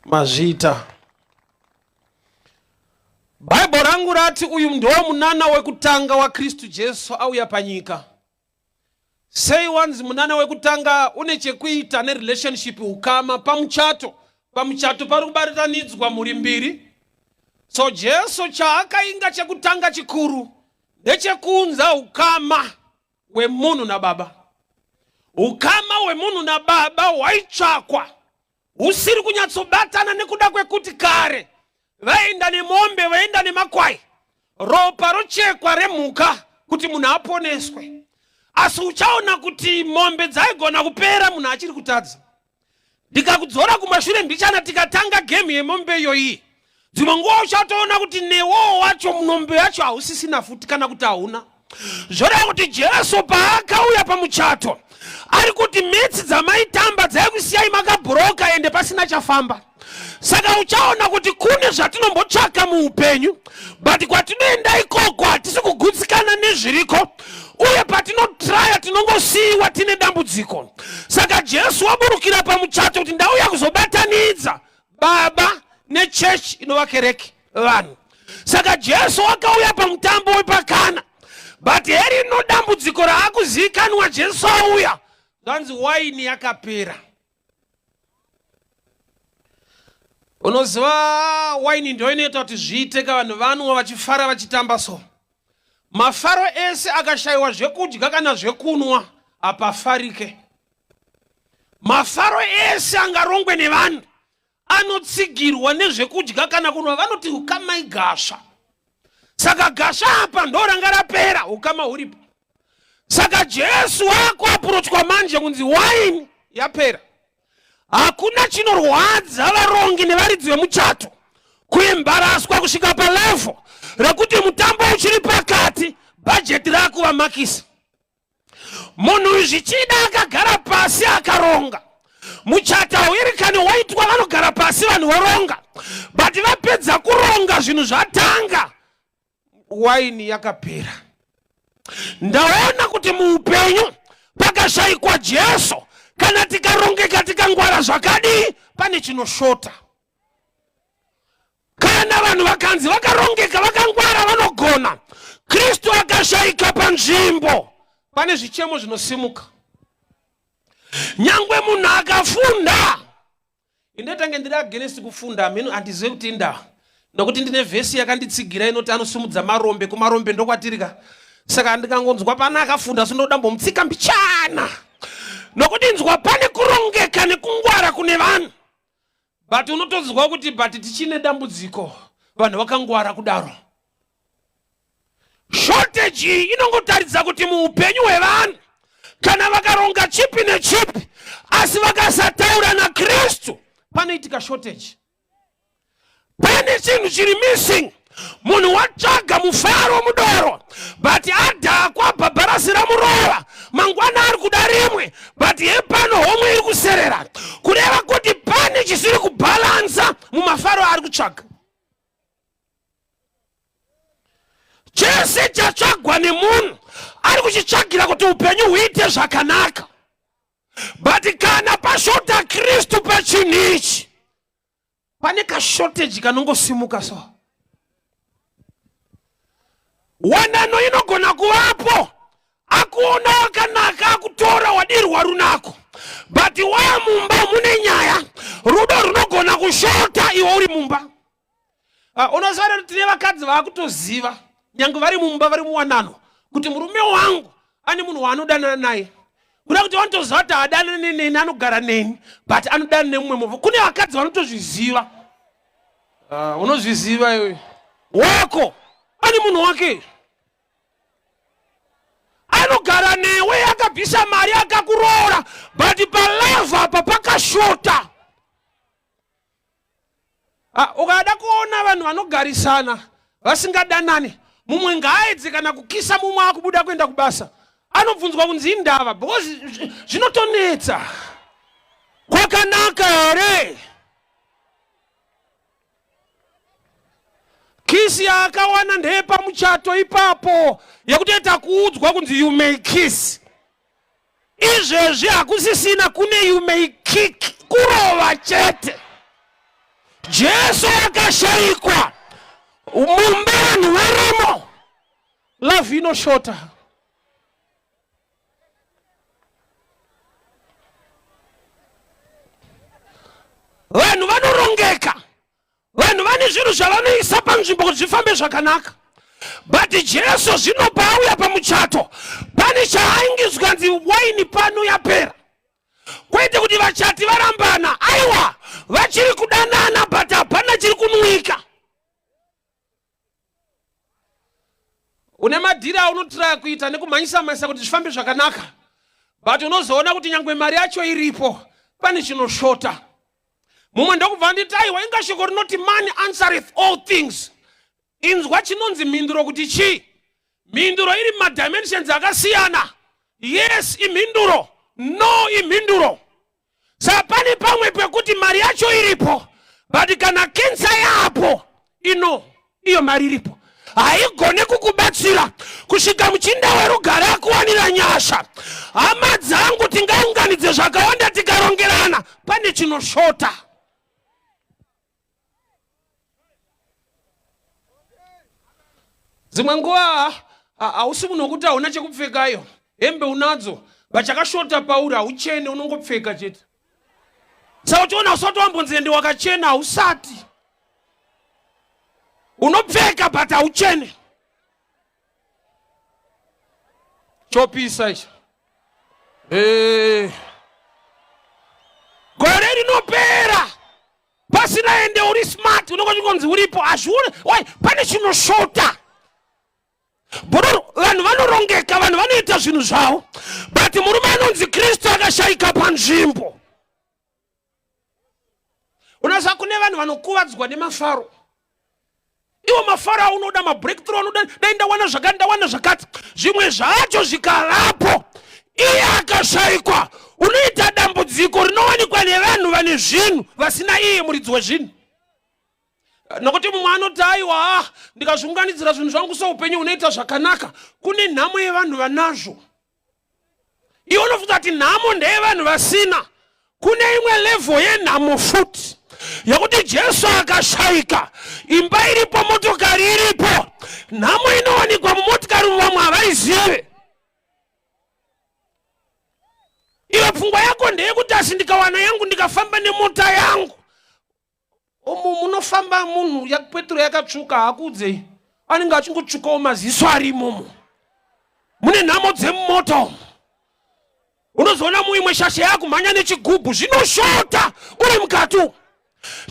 mazvita. Bible rangu rati uyu ndo munana wekutanga wa Kristu Jesu auya panyika. Sei wanzi munana wekutanga une chekuita ne relationship ukama pamuchato. Pamuchato pari kubaritanidzwa muri mbiri. So Jesu chaakainga chekutanga chikuru ndechekunza ukama wemunhu na baba. Ukama wemunhu na baba waitsvakwa usiri kunyatsobatana nekuda kwekuti kare vaenda nemombe vaenda nemakwai ropa rochekwa remhuka kuti munhu aponeswe. Asi uchaona kuti mombe dzaigona kupera munhu achiri kutadza. Ndikakudzora kumashure mbichana tikatanga game yemombe iyoyi, dzimwe nguva uchatoona kuti newo wacho munombe yacho hausisina futi kana kuti hauna. Zvoreva kuti Jesu paakauya pamuchato ari kuti metsi dzamaitamba dzaikusiyai makabhuroka ende pasina chafamba. Saka uchaona kuti kune zvatinombotsvaka muupenyu, but kwatinoenda ikoko hatisi kugutsikana nezviriko, uye patinotraya tinongosiyiwa tine dambudziko. Saka Jesu waburukira pamuchato kuti ndauya kuzobatanidza baba nechechi inova kereke vanhu. Saka Jesu wakauya pamutambo wepakana, but heri no dambudziko raakuzivikanwa Jesu auya zvanzi waini yakapera. Unoziva waini ndio inoita kuti zviiteka vanhu vanwa vachifara vachitamba so. Mafaro ese akashayiwa zvekudya kana zvekunwa hapafarike. Mafaro ese angarongwe nevanhu anotsigirwa nezvekudya kana kunwa, vanoti ukama igasha. Saka gasha apa ndo ranga rapera, ukama huripo. Saka Jesu akuapurochwa manje kunzi waini yapera. Hakuna chinorwadza varongi nevaridzi vemuchato kuembaraswa kusvika palevo rekuti mutambo uchiri pakati bhajeti rako vamakisa. Munhu zvichida akagara pasi akaronga. Muchato hauirikani waitwa vanogara pasi vanhu voronga, but vapedza kuronga zvinhu zvatanga waini yakapera. Ndaona kuti muupenyu pakashayikwa Jesu kana tikarongeka tikangwara zvakadii pane chinoshota. Kana vanhu vakanzi vakarongeka vakangwara vanogona, Kristu akashayika panzvimbo, pane zvichemo zvinosimuka. Nyangwe munhu akafunda, indetange ndiri against kufunda, minu handizivi kuti nokuti ndine vhesi yakanditsigira inoti anosimudza marombe, kumarombe ndokwatirika. Saka ndikangonzwa pana akafunda sindodambomutsika mbichana, nokuti nzwa pane kurongeka nekungwara kune vanhu, but unotodzwa kuti but tichine dambudziko vanhu vakangwara kudaro. Shortage iyi inongotaridza kuti muupenyu hwevanhu kana vakaronga chipi nechipi asi vakasataura naKristu panoitika shortage. Pane chinhu chiri missing. Munhu watsvaga mufaro mudoro, but adhakwa bhabharasi ramurova, mangwana ari kuda rimwe, but yepano homwe iri kuserera, kureva kuti pane chisiri kubhalansa mumafaro ari kutsvaga. Chese chatsvagwa nemunhu ari kuchitsvagira kuti upenyu huite zvakanaka, but kana pashota Kristu pachinhu ichi pane kashortage kanongosimuka so. Wanano inogona kuvapo, akuona wakanaka akutora wadirwa runako, but wamumba mune nyaya rudo runogona kushota iwe uri mumba. Unoziva kuti tine vakadzi vakutoziva nyange vari mumba vari muwanano kuti murume wangu ane munhu waanodanana naye, kuda kuti vanotoziva kuti hadanane neni anogara neni, but anodanana nemumwe munhu. Kune vakadzi vanotozviziva. Unozviziva iwe wako ane munhu wake anogara newe akabvisa mari akakuroora, but palava apa pakashota. Ukada kuona vanhu vanogarisana vasingadanani, mumwe ngaaedze kana kukisa mumwe akubuda kuenda kubasa, anobvunzwa kunzi indava, because zvinotonetsa. Kwakanaka here? Kisi yakawana ndepa muchato ipapo yekutoita kuudzwa kunzi you may kiss. Izvezvi hakusisina kune you may kick, kurova chete. Jesu akashayikwa mumbani warimo love inoshota. Vanhu vanorongeka, vanhu vane zvinhu zvavanoisa panzvimbo kuti zvifambe zvakanaka, but Jesu zvino paauya pamuchato pane chaaingidzwa nzi waini pano yapera, kwete kuti vachati varambana, aiwa vachiri kudanana but hapana chiri kunwika. Une madhira unotraya kuita nekumhanyisa mhanyisa kuti zvifambe zvakanaka, but unozoona kuti nyangwe mari yacho iripo pane chinoshota. Mumwe ndokubva nditi aiwa inga shoko rinoti man answereth all things. Inzwa chinonzi mhinduro kuti chi? Mhinduro iri madimensions akasiyana. Yes imhinduro, no imhinduro. Saka pane pamwe pekuti mari yacho iripo, but kana kensa yapo iyo mari iripo haigone kukubatsira kusvika muchinda werugare akuwanira nyasha. Hama dzangu tingaunganidze zvakawanda tikarongerana, pane chinoshota. Dzimwe nguva hausi munhu wekuti hauna chekupfekayo, hembe unadzo, vachakashota pauri hauchene, unongopfeka chete. Saka uchiona usati wambonzende wakachena hausati. Unopfeka but hauchene. Chopisa icho. Gore rinopera pasina ende uri smart, unongochikonzi uripo azvione, wai pane chinoshota. Vanhu vanorongeka, vanhu vanoita zvinhu zvavo, but murume anonzi Kristu akashayika panzvimbo. Unaziva kune vanhu vanokuvadzwa nemafaro. Iwo mafaro aunoda, mabreakthrough anoda, dai ndawana zvakati ndawana zvakati, zvimwe zvacho zvikarapo iye akashayikwa, unoita dambudziko rinowanikwa nevanhu vane zvinhu vasina iye muridzi wezvinhu. Nokuti mumwe anoti aiwa ndikazviunganidzira zvinhu zvangu soupenyu unoita zvakanaka, kune nhamo yevanhu vanazvo. Iwe unofunga kuti nhamo ndeyevanhu vasina, kune imwe level yenhamo futi yokuti Jesu akashayika, imba iripo, motokari iripo, nhamo inowanikwa mumotokari vamwe havaizive. Iwe pfungwa yako ndeyekuti asi ndikawana yangu ndikafamba nemota yangu. Munofamba munhu petro yakatsvuka hakudze, anenge achingotsvukawo maziso arimomo. Mune nhamo dzemumoto. Unozoona muimwe shashe yakumhanya nechigubhu, zvinoshota uri mukati.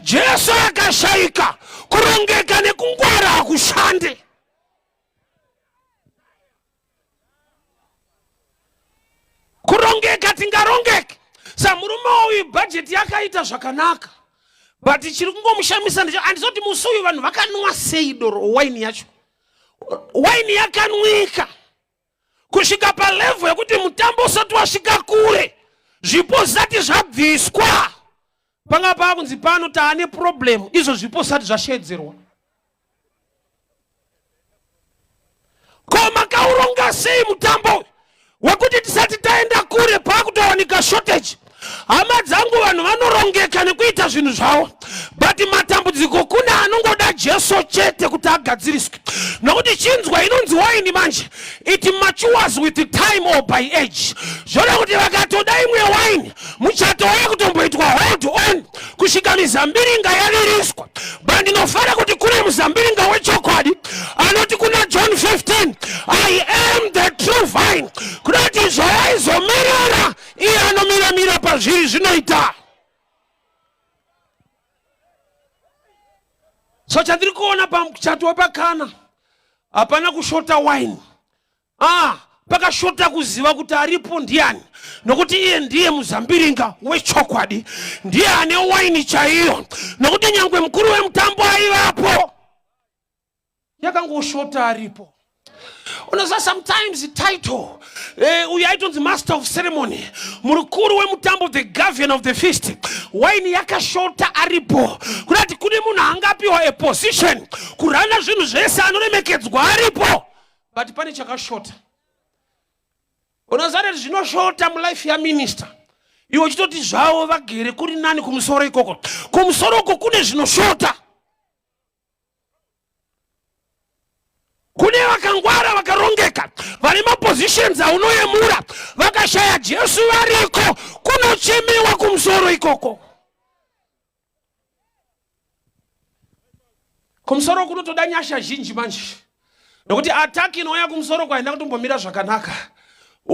Jesu akashayika, kurongeka nekungwara hakushande. Kurongeka tingarongeke. Sa murume uyu budget yakaita zvakanaka, but chiri kungomushamisa ndicho andizoti musi uyu vanhu vakanwa sei doro waini yacho. Waini yakanwika kusvika palevel yekuti mutambo usati wasvika kure, zvipo zvisati zvabviswa, panga pakunzi pano taane problem, izvo zvipo zvisati zvashedzerwa. Ko makauronga sei mutambo wekuti tisati taenda kure pakutowanika shortage? Hama dzangu vanhu vanorongeka nekuita zvinhu zvavo, but matambudziko kune anongoda Jesu chete kuti agadziriswe. Nokuti chinzwa inonzi waini manje, it matures with time or by age. Zvona kuti vakatoda imwe waini, muchato wakutomboitwa hold on kusvika mizambiringa yaviriswa. Bandinofara kuti kune muzambiringa wechokwadi anoti kuna John 15, I am the true vine. Kunoti zvayaizomerera iye anomiramira pazviri zvinoita. So chandiri kuona pamuchato wepakana hapana kushota wine. Pakashota kuziva kuti aripo ndiani, nokuti iye ndiye muzambiringa wechokwadi, ndiye ane wine chaiyo, nokuti nyangwe mukuru wemutambo aivapo. Yakangoshota aripo. Unoziva sometimes the title uyu aitonzi master of ceremony, murukuru wemutambo, the guardian of the feast, wine yakashota aripo. Kunati kune munhu angapiwa a position kurana zvinhu zvese anoremekedzwa aripo, but pane chakashota. Unoziva zvinoshota mulife yaminister. iwo chitoti zvavo vagere kuri nani kumusoro ikoko. Kumusoro uko kune zvinoshota. Kune vakangwara vakarongeka vari mapositions aunoyemura vakashaya Jesu variko, kunochemiwa kumusoro ikoko. Kumusoro kunotoda nyasha zhinji manje. Nokuti ataki inouya kumusoro kwaenda kutombomira zvakanaka.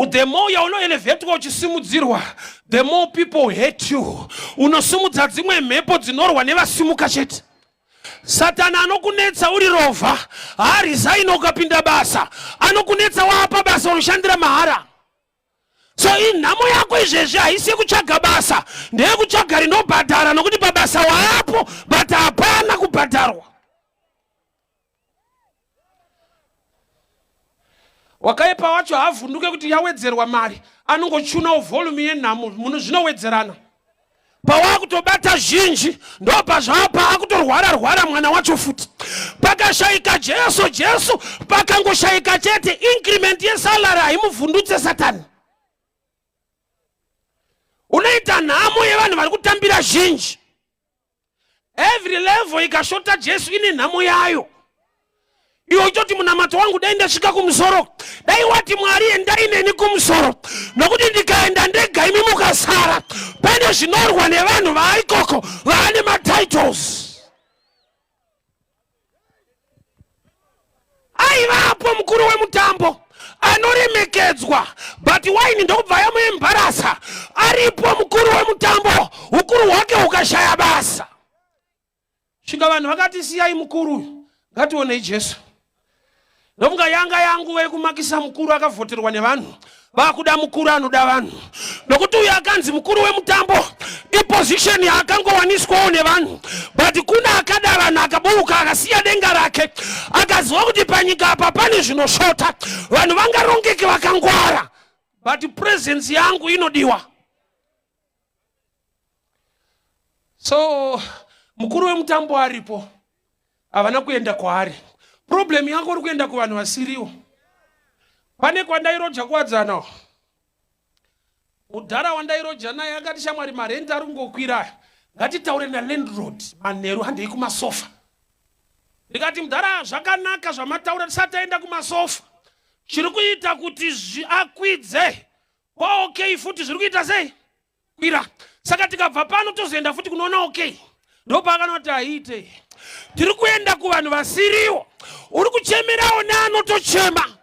The more yaunoelevetwa uchisimudzirwa, the more people hate you. Unosimudza dzimwe mhepo dzinorwa nevasimuka chete. Satana anokunetsa uri rovha, harizaino ukapinda basa. Anokunetsa wapa basa unoshandira mahara. So inhamo yako izvezvi haisi kutsvaga basa, ndeye kutsvaga rinobhadhara, nokuti pabasa waapo but hapana kubhadharwa. Wakaipa wacho havhunduke kuti yawedzerwa mari, anongochuna volume yenhamo muno zvinowedzerana. Pawakutobata zhinji ndo pazvapa akutorwara mwana wacho futi. Pakashayika Jesu pakangoshayika chete increment yesalary haimuvhundutse Satani. Unoita nhamo yevanhu vari kutambira zhinji. Every level ikashota Jesu ine nhamo yayo. Iwo choti munamato wangu dai ndasvika kumusoro, dai wati Mwari endai neni kumusoro, nokuti ndikaenda ndega imi mukasara. Pane zvinorwa nevanhu vaikoko vane matitles. Aivapo mukuru wemutambo anoremekedzwa, but waini ndokubva yamuembarasa. Aripo mukuru wemutambo, ukuru hwake hukashaya basa. Svika vanhu vakati siyai mukuru, ngatione Jesu. Ndofunga yangu vekumakisa mukuru akavhoterwa nevanhu. Vakuda mukuru anoda vanhu. Nokuti uyu akanzi mukuru wemutambo, iposition yakangowaniswawo nevanhu. But kuna akada vanhu akaburuka akasiya denga rake. Akaziva kuti panyika apa pane zvinoshota. Vanhu vangarongeke vakangwara. But presence yangu inodiwa. So mukuru wemutambo aripo, havana kuenda kwaari. Problem yako uri kuenda kuvanhu vasiriwo. Pane kwandairoja kuwadzana. Mudhara wandairoja naye akati shamwari marenti ari kungokwira. Ngatitaure nalandlord manheru handei kumasofa. Ndikati mudhara zvakanaka zvamataura tisataenda kumasofa. Chiri kuita kuti akwidze. Kwa okay futi zviri kuita sei? Kwira. Saka tikabva pano tozoenda futi kunoona okay. Ndopa akanoti aite. Tiri kuenda kuvanhu vasiriwo. Uri kuchemerawo neanotochema.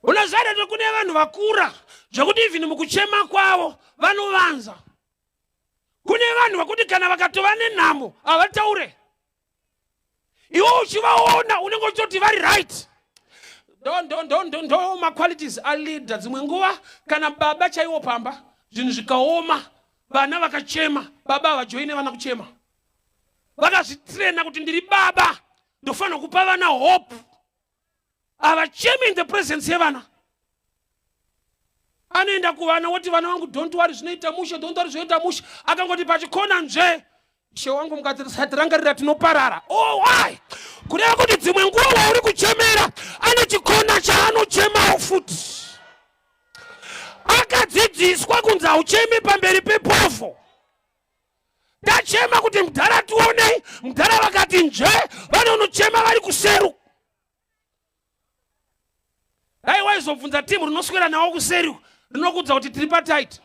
Unazara kuti kune vanhu vakura zvokuti even mukuchema kwavo vanovanza. Kune vanhu vakuti kana vakatova nenhamo havataure. Iwo uchivaona unenge uchitoti vari right. Ndo maqualities aleader. Dzimwe nguva kana baba chaiwo pamba zvinhu zvikaoma, vana vakachema, baba havajoine vana kuchema. Vakazvitrena kuti ndiri baba, ndofanira kupa vana hope. Havachemi in the presence yevana. Anoenda kuvana woti vana vangu don't worry zvinoita mushe, don't worry zvinoita mushe. Akangoti pachikona nje, she wangu mukati satirangarira tinoparara. Oh why? Kureva kuti dzimwe nguva wauri kuchemera ane chikona chaanochemawo futi. Akadzidziswa kunzi hauchemi pamberi pepofu. Tachema kuti mudhara tuonei, mudhara vakati nje, vanonochema vari kuseru. Dai waizobvunza timu rinoswera nawo kuseru, rinokudza kuti tripartite.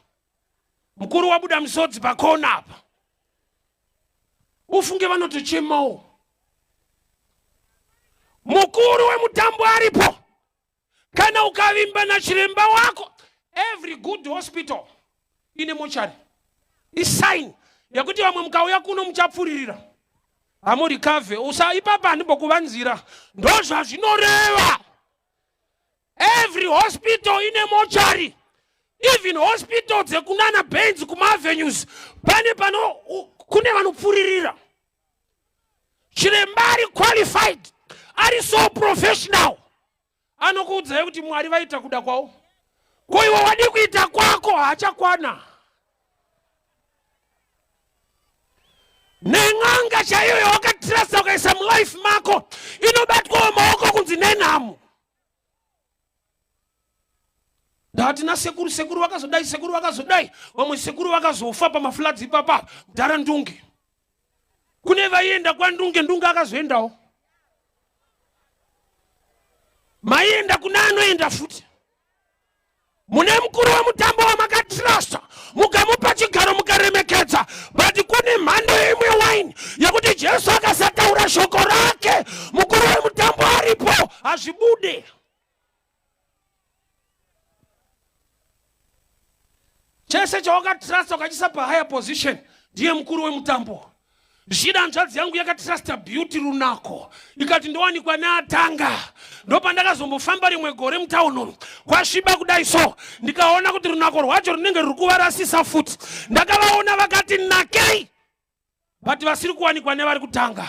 Mukuru wabuda misodzi pakona apa. Ufunge vanotochemawo. Mukuru wemutambo aripo. Kana ukavimba na chiremba wako, every good hospital ine mochari. Is sign yakuti vamwe mukauya kuno muchapfuririra. Hamuri kave, ipapa handibokuvanzira. Ndo zvazvinoreva. Every hospital ine mochari. Even hospital dzekunana Benz kuma avenues pane pano kune vanopfuririra. Chiremba ari qualified, ari so professional. Anokuudza kuti Mwari vaita kuda kwawo. Ko iwe wadi kuita kwako hachakwana. Nenganga chaiyo wakatrasa ukaisa mulife mako inobatwa maoko kunzi nenhamo. Ndati na sekuru vakazodai vamwe sekuru vakazofa pamafloods ipapa Mudhara Ndunge. Kune vaienda kwaNdunge, Ndunge akazoendawo. Maienda kuna anoenda futi. Mune mukuru wemutambo wamakatrasta mukamupa chigaro mukaremekedza, but kune mhando imwe wine yekuti Jesu akasataura shoko rake mukuru wemutambo aripo hazvibude. Chese chawakatrasta ukachisa pahigher position ndiye mukuru wemutambo. Zvida hanzvadzi yangu yakatrasta Beauty Runako ikati ndowanikwa neatanga. Ndopandakazombofamba rimwe gore mutauno kwasviba kudai so ndikaona kuti runako rwacho runenge ruri kuvarasisa futi. Ndakavaona vakati nakei, but vasiri kuwanikwa nevari kutanga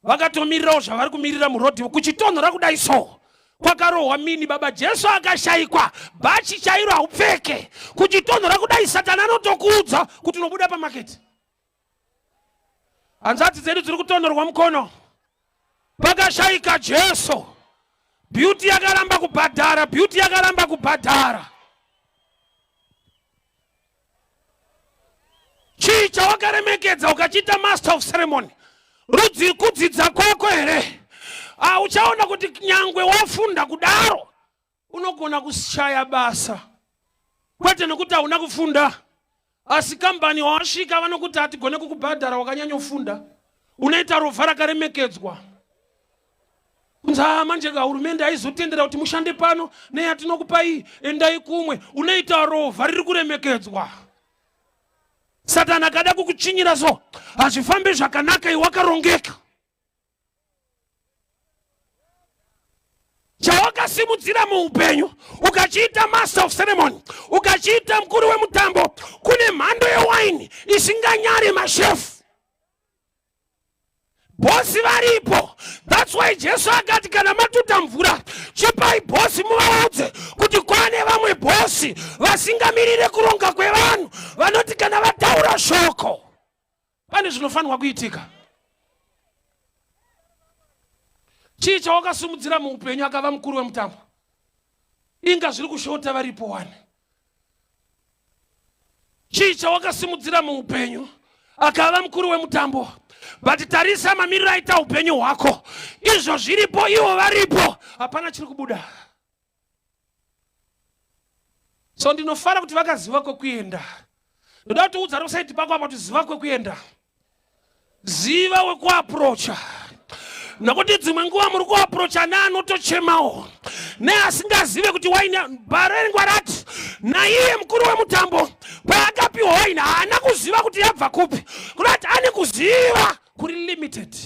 vakatomirirawo zvavari kumirira murodhi kuchitonhora kudai so. Kwakarohwa mini baba Jesu akashayikwa, bhachi chairo haupfeke. Kuchitonhora kudai Satani anotokuudza kuti unobuda pamaketi. Hanzvadzi dzedu dziri kutonhorwa mukono pakashayika Jesu. Beauty yakaramba kubhadhara. Chii chawakaremekedza ukachiita master of ceremony? Rudzi kudzidza kwako here? Uchaona kuti nyangwe wafunda kudaro unogona kushaya basa. Kwete nekuti hauna kufunda, asi kambani wawasvika vanokuti hatigone kukubhadhara wakanyanyofunda. Unoita rovha rakaremekedzwa. Kunza manje hurumende haizotendera kuti mushande pano neyatinokupa iyi endai kumwe. Unoita rovha riri kuremekedzwa. Satani akada kukuchinyira so hazvifambe zvakanaka iwe wakarongeka. Chawakasimudzira muupenyu ukachiita master of ceremony, ukachiita mukuru wemutambo, kune mhando yewaini isinganyari mashefu. Bosi varipo. That's why Jesu akati kana matuta mvura chipai bosi muvaudze kuti kwane vamwe bosi vasingamirire kuronga kwevanhu vanoti kana vataura shoko pane zvinofanirwa kuitika. Chii chawakasimudzira muupenyu akava mukuru wemutambo? Inga zviri kushota varipo wani. Chii chawakasimudzira muupenyu akava mukuru wemutambo? But tarisa mamiriro aita upenyu hwako. Izvo zviripo ivo varipo. Hapana chiri kubuda. So ndinofara kuti vakaziva kwekuenda. Ndoda kuti udza website pako apa kuti ziva kwekuenda. Ziva wekuaprocha. Nokuti dzimwe nguva muri kuaprocha neanotochemawo neasingazive kuti waini barengwa rati naiye mukuru wemutambo paakapiwa waini haana kuziva kuti yabva kupi. Kurati ane kuziva kuri limited.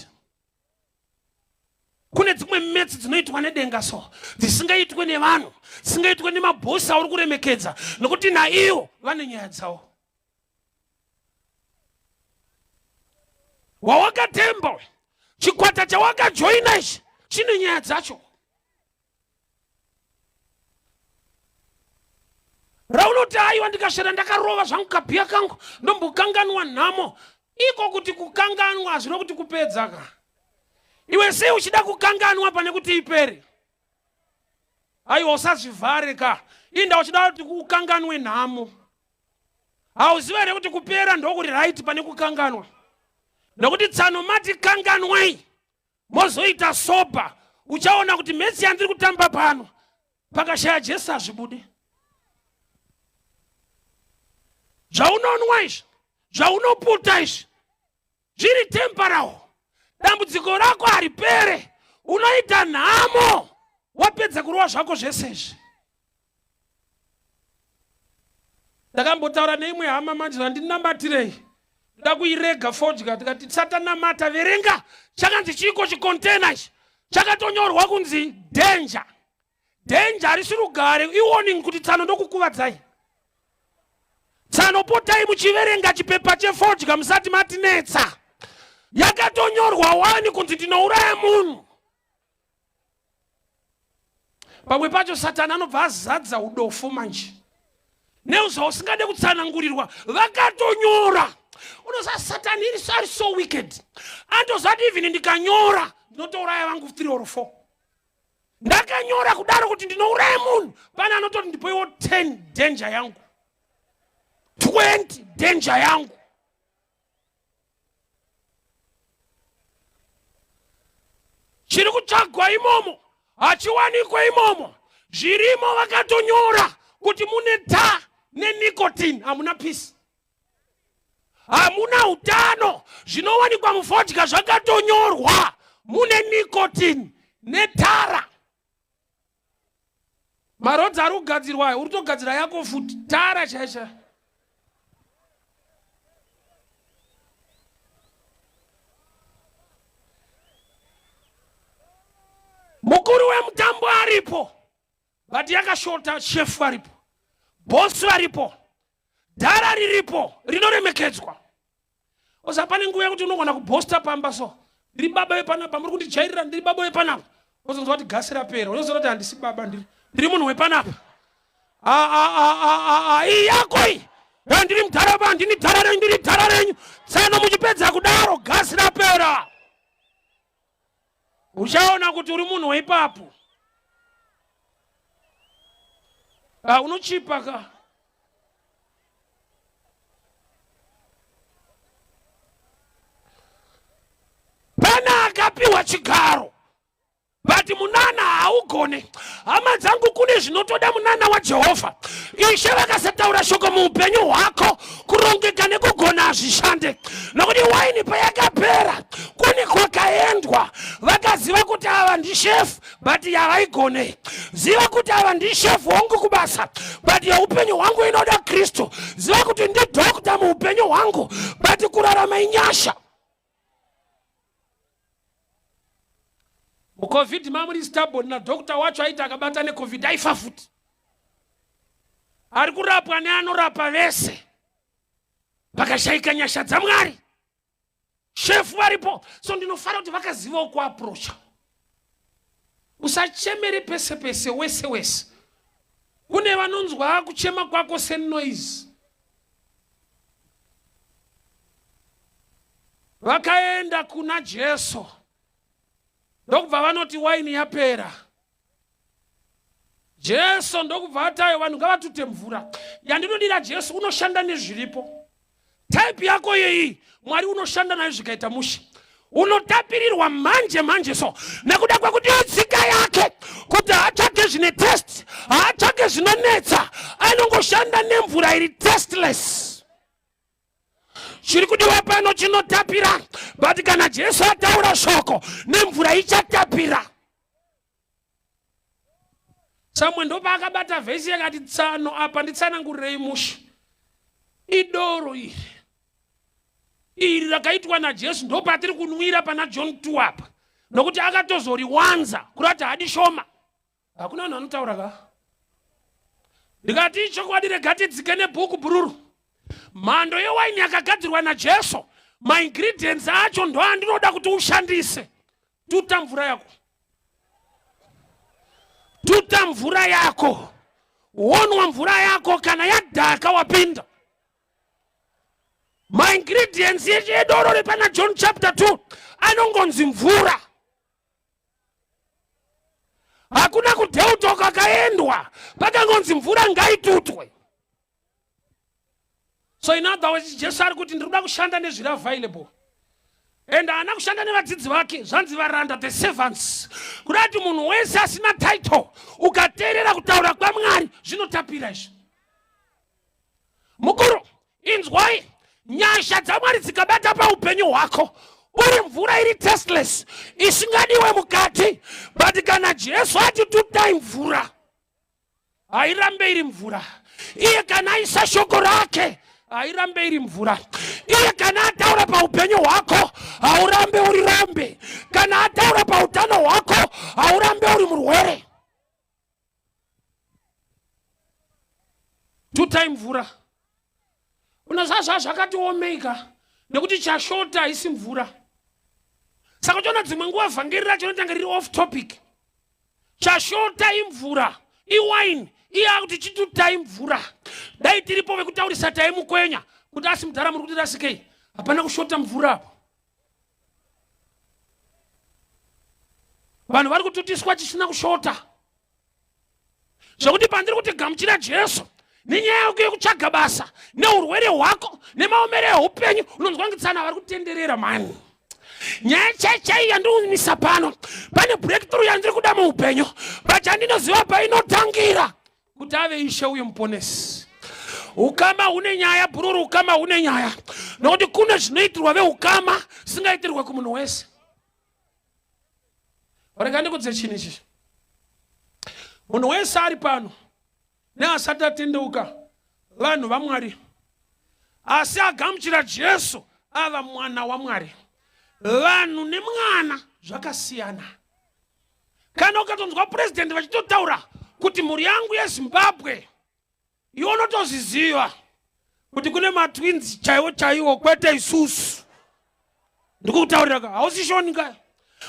Kune dzimwe metsi dzinoitwa nedenga so dzisingaitwe nevanhu, dzisingaitwe nemabhosi auri kuremekedza nokuti naiwo vane nyaya dzavo. Wawakatemba chikwata chawakajoina ichi chine nyaya dzacho. Raunoti aiwa ndikashera ndakarova zvangu kabhiya kangu ndombokanganwa nhamo. Iko kuti kukanganwa hazvino kuti kupedza ka. Iwe sei uchida kukanganwa pane kuti ipere? Aiwa usazvivhare ka. Inda uchida kuti kukanganwe nhamo. Hauziva here kuti kupera ndokuri right pane kukanganwa. Nokuti tsano mati kanganwai mozoita soba uchaona kuti metsi yandiri kutamba pano pakashaya Jesu hazvibude. Zvaunonwa izvi, zvaunoputa izvi zviri temporal. Dambudziko rako haripere. Unoita nhamo wapedza kurova zvako zvese izvi. Ndakambotaura neimwe hama manje zvandinamatirei. Ndoda kuirega fodya tikati satanamata verenga chakanzi chiko chicontainer ichi chakatonyorwa kunzi danger. Danger harisi rugare iwarning kuti tsano ndokukuvadzai. Tsano potai muchiverenga chipepa chefodya musati matinetsa. Yakatonyorwa wani kunzi ndinouraya munhu. Pamwe pacho Satani anobva azadza udofu manje. Neuzvausingade kutsanangurirwa vakatonyora. Unoza Satani are so wicked. Andozati even ndikanyora ndinotouraya vangu 3 or 4. Ndakanyora kudaro kuti ndinouraya munhu, pana anototi ndipoiwo 10 danger yangu, 20 danger yangu. Chiri kutsvagwa imomo hachiwanikwa imomo. Zvirimo vakatonyora kuti mune tar nenicotine, hamuna peace, hamuna utano. Zvinowanikwa muvodka zvakatonyorwa mune nicotine netara. Marodzi ari kugadzirwa, uri kutogadzira yako futi tara chaisha. Mukuru wemutambo aripo, but yakashota chef aripo, boss aripo, dhara riripo rinoremekedzwa. Usapane nguva yekuti unogona kubosta pamba so, ndiri baba wepanapa, muri kundijairira ndiri baba wepanapa. Uzonzwa kuti gasi rapera, unozona kuti handisi baba, ndiri munhu wepanapa. Iyi yako iyi, ndiri mudharaba, ndiri dhara renyu, ndiri dhara renyu. Tsano muchipedza kudaro gasi rapera. Uchaona kuti uri munhu weipapo. Unochipa ka. Pana akapiwa chigaro, but munana haugone. Hama dzangu kune zvinotoda munana waJehovha. Ishe vakasataura shoko muupenyu hwako, kurongeka nekugona hazvishande. Nokuti waini payakapera, kune kwakaendwa. Vakaziva kuti ava ndishefu, but yavaigone. Ziva kuti ava ndishefu hongu kubasa, but yaupenyu hwangu inoda Kristu. Ziva kuti ndidhokta muupenyu hwangu, but kurarama inyasha. Covid mamuri stubborn na doctor wacho aita akabata ne covid aifa futi. Ari kurapwa neanorapa vese. Vakashaika nyasha dzaMwari. Chef varipo. So ndinofara kuti vakaziva ku approach. Usachemere pese pese wese wese. Kune vanonzwa kuchema kwako sen noise. Vakaenda kuna Jesu. Ndokubva vanoti waini yapera. Jesu ndokubva atayo vanhu ngavatute mvura. Yandinodira Jesu unoshanda nezviripo. Type yako yeyi Mwari unoshanda nayo zvikaita mushi. Unotapirirwa manje so. Nekuda kwekuti yotsika yake kuti hatsvake zvine test, hatsvake zvinonetsa, anongoshanda nemvura iri testless. Chiri kudiwa pano chinotapira, but kana Jesu ataura shoko nemvura ichatapira. Samwe ndo pakabata vhesi yakati tsano apa nditsanangurei mushi. Idoro iri rakaitwa naJesu ndo patiri kunwira pana John 2 apa. Nokuti akatozoriwanza kurati hadi shoma. Hakuna vanhu vanotaura ka. Ndikati chokwadi regati dzikene bhuku bururu. Mando yewaini yakagadzirwa naJesu, ma ingredients acho ndo andinoda kuti ushandise. Tuta mvura yako. Tuta mvura yako. Wonwa mvura yako kana yadhaka wapinda. Ma ingredients yechedoro repana John chapter 2 anongonzi mvura. Hakuna kudheutoka kaendwa, pakangonzi mvura ngaitutwe. So in other words, Jesu ari kuti ndikuda kushanda nezviri available. And ana kushanda nevadzidzi vake, zvanzi varanda, the servants. Kurati munhu wese asina title, ukateerera kutaura kwaMwari, zvinotapira izvi. Mukuru, inzwai, nyasha dzaMwari dzikabata paupenyu hwako, uri mvura iri tasteless, isingadiwe mukati, but kana Jesu ati tutai mvura, hairambe iri mvura. Iye kana aisa shoko rake, hairambe iri mvura. Iye kana ataura paupenyu hwako, haurambe uri rambe. Kana ataura pautano hwako, haurambe uri murwere. Tutai mvura. Unazaza zvakati omeka, nekuti chashota haisi mvura. Saka chona dzimwe nguva vhangeri racho rinotanga riri off topic. Chashota imvura, iwine, iya kuti chitutai mvura. Dai tiripo vekutaurisa taimukwenya, kuti asi mudhara muri kuti rasikei, hapana kushota mvura apo. vanhu vari kutotiswa chisina kushota zvokuti pandiri kuti gamuchira Jesu nenyaya yako yekutsvaga basa neurwere hwako nemaomero eupenyu unonzwa ngitsana vari kutenderera mani. Nyaya chaichai yandiumisa pano, pane breakthrough yandiri kuda muupenyu, pachandinoziva painotangira kuti ave Ishe uye muponesi. Ukama hune nyaya bururu, ukama hune nyaya, nokuti kune zvinoitirwa veukama singaitirwe kumunhu wese. Rega ndikudze chinhu ichi, munhu wese ari pano neasati atendeuka vanhu vaMwari, asi agamuchira Jesu ava mwana waMwari. Vanhu nemwana zvakasiyana. Kana ukatonzwa president vachitotaura kuti mhuri yangu yeZimbabwe, iwe unotozviziva kuti kune matwins chaiwo chaiwo, kwete isusu. Ndikutaurira ka hausi shoni ka.